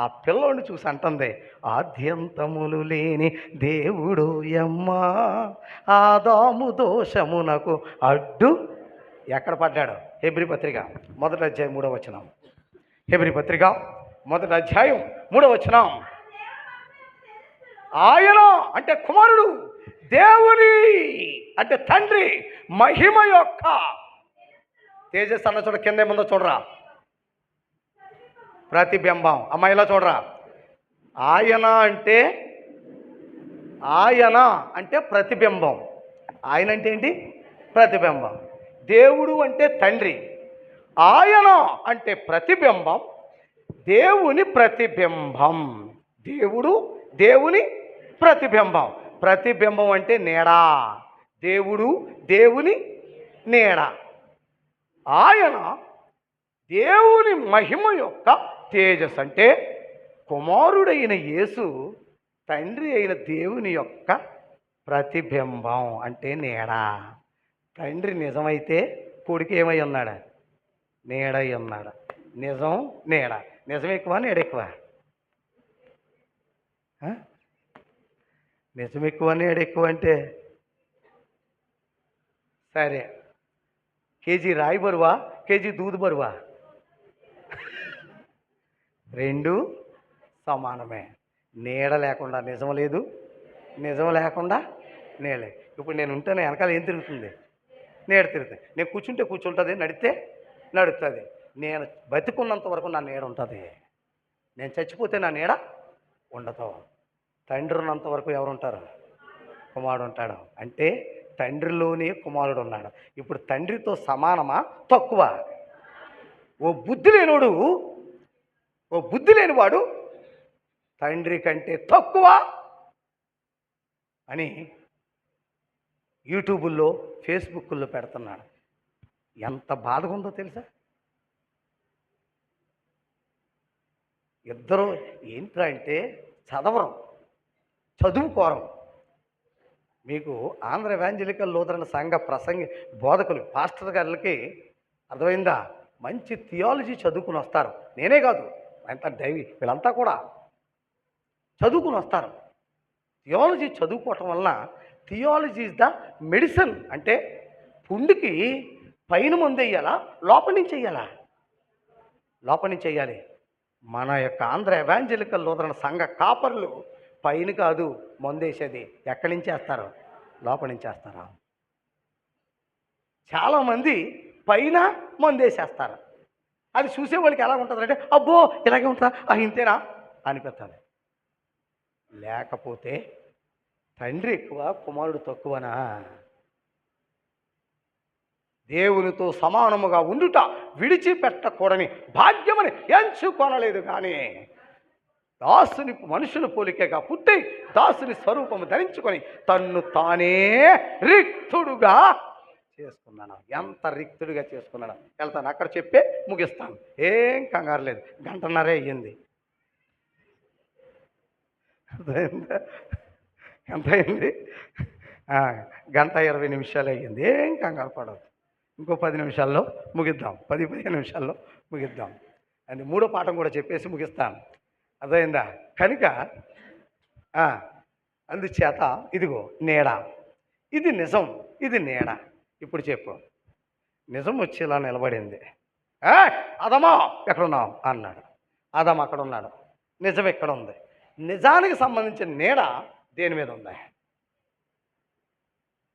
ఆ పిల్లోడిని చూసి అంటుంది, ఆద్యంతములు లేని దేవుడు యమ్మా ఆదాము దోషమునకు అడ్డు. ఎక్కడ పడ్డాడు? హెబ్రీ పత్రిక 1వ అధ్యాయం 3వ వచనం. హెబ్రీ పత్రిక 1వ అధ్యాయం 3వ వచనం. ఆయన అంటే కుమారుడు, దేవుని అంటే తండ్రి మహిమ యొక్క తేజస్సు అన్న చూడ, కింద ఏముందో చూడరా, ప్రతిబింబం. అమ్మాయిలా చూడరా. ఆయన అంటే ప్రతిబింబం. ఆయన అంటే ఏంటి? ప్రతిబింబం. దేవుడు అంటే తండ్రి, ఆయన అంటే ప్రతిబింబం, దేవుని ప్రతిబింబం. దేవుడు దేవుని ప్రతిబింబం. ప్రతిబింబం అంటే నీడా. దేవుడు దేవుని నీడ. ఆయన దేవుని మహిమ యొక్క తేజస్సు అంటే కుమారుడైన యేసు తండ్రి అయిన దేవుని యొక్క ప్రతిబింబం అంటే నీడ. తండ్రి నిజమైతే కొడుకు ఏమై ఉన్నాడా? నీడై ఉన్నాడు. నిజం నీడ. నిజం ఎక్కువ నీడ ఎక్కువ? నిజం ఎక్కువ నీడ ఎక్కువ అంటే సరే, కేజీ రాయి బరువా, కేజీ దూది బరువా? రెండు సమానమే. నీడ లేకుండా నిజం లేదు, నిజం లేకుండా నీడే. ఇప్పుడు నేను ఉంటేనే వెనకాల ఏం తిరుగుతుంది? నీడ తిరుగుతుంది. నేను కూర్చుంటే కూర్చుంటుంది, నడితే నడుస్తుంది. నేను బతికున్నంత వరకు నా నీడ ఉంటుంది. నేను చచ్చిపోతే నా నీడ ఉండదు. తండ్రి ఉన్నంత వరకు ఎవరు ఉంటారు? కుమారుడు ఉంటాడు. అంటే తండ్రిలోనే కుమారుడు ఉన్నాడు. ఇప్పుడు తండ్రితో సమానమా తక్కువ? ఓ బుద్ధి లేనివాడు తండ్రి కంటే తక్కువ అని యూట్యూబుల్లో ఫేస్బుక్లో పెడుతున్నాడు. ఎంత బాధగా ఉందో తెలుసా? ఇద్దరు ఏంట్రా అంటే చదువుకోరం. మీకు ఆంధ్ర ఎవాంజలికల్ లూథరన్ సంఘ ప్రసంగి బోధకులు పాస్టర్ గారికి అర్థమైందా? మంచి థియాలజీ చదువుకుని వస్తారు. నేనే కాదు, అంత వీళ్ళంతా కూడా చదువుకుని వస్తారు. థియాలజీ చదువుకోవటం వలన థియాలజీ ఇస్ ద మెడిసిన్. అంటే పుండుకి పైన మందు వేయాలా, లోపల నుంచి వేయాలా? లోపల నుంచి వేయాలి. మన యొక్క ఆంధ్ర ఎవాంజలికల్ లూథరన్ సంఘ కాపర్లు పైన కాదు మందేసేది, ఎక్కడి నుంచి వేస్తారు? లోపల నుంచి వేస్తారా? చాలామంది పైన మందేసేస్తారు. అది చూసేవాళ్ళకి ఎలా ఉంటుంది అంటే, అబ్బో ఇలాగే ఉంటుందా, ఇంతేనా అనిపిస్తుంది. లేకపోతే తండ్రి ఎక్కువ, కుమారుడు తక్కువనా? దేవునితో సమానముగా ఉండుట విడిచిపెట్టకూడని భాగ్యమని ఎంచుకొనలేదు. కానీ దాసుని మనుషుల పోలికగా పుట్టి దాసుని స్వరూపము ధరించుకొని తన్ను తానే రిక్తుడుగా చేసుకున్నాను. ఎంత రిక్తుడిగా చేసుకున్నాను వెళ్తాను, అక్కడ చెప్పే ముగిస్తాను. ఏం కంగారు లేదు. గంటన్నరే అయ్యింది. ఎంత అయింది? 1:20 అయ్యింది. ఏం కంగారు పడదు. ఇంకో 10 నిమిషాల్లో ముగిద్దాం. 10-15 నిమిషాల్లో ముగిద్దాం. అది 3వ పాఠం కూడా చెప్పేసి ముగిస్తాను. అర్థమైందా? కనుక అందుచేత ఇదిగో నీడ, ఇది నిజం, ఇది నీడ. ఇప్పుడు చెప్పు. నిజం వచ్చి ఇలా నిలబడింది. అదమా ఎక్కడున్నావు అన్నాడు. అదం అక్కడ ఉన్నాడు. నిజం ఎక్కడ ఉంది? నిజానికి సంబంధించిన నీడ దేని మీద ఉంది?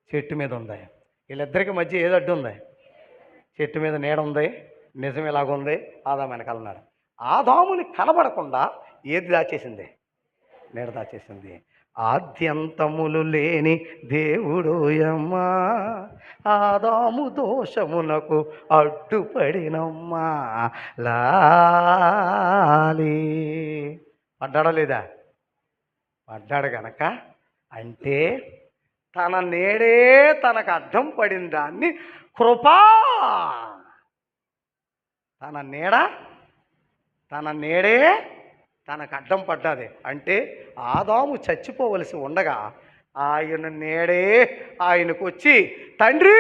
చెట్టు మీద ఉంది. వీళ్ళిద్దరికి మధ్య ఏది అడ్డు ఉంది? చెట్టు మీద నీడ ఉంది. నిజం ఇలాగుంది. ఆదాము వెనకాల ఉన్నాడు. ఆదాముని కనబడకుండా ఏది దాచేసింది? నీడ దాచేసింది. ఆద్యంతములు లేని దేవుడోయమ్మా, ఆదాము దోషమునకు అడ్డుపడినమ్మా లాలి. పడ్డాడా లేదా? పడ్డాడు గనక అంటే తన నేడే తనకు అడ్డం పడిన దాన్ని కృపా, తన నేడే తనకు అడ్డం పడ్డది. అంటే ఆదాము చచ్చిపోవలసి ఉండగా ఆయన నేడే ఆయనకు వచ్చి తండ్రి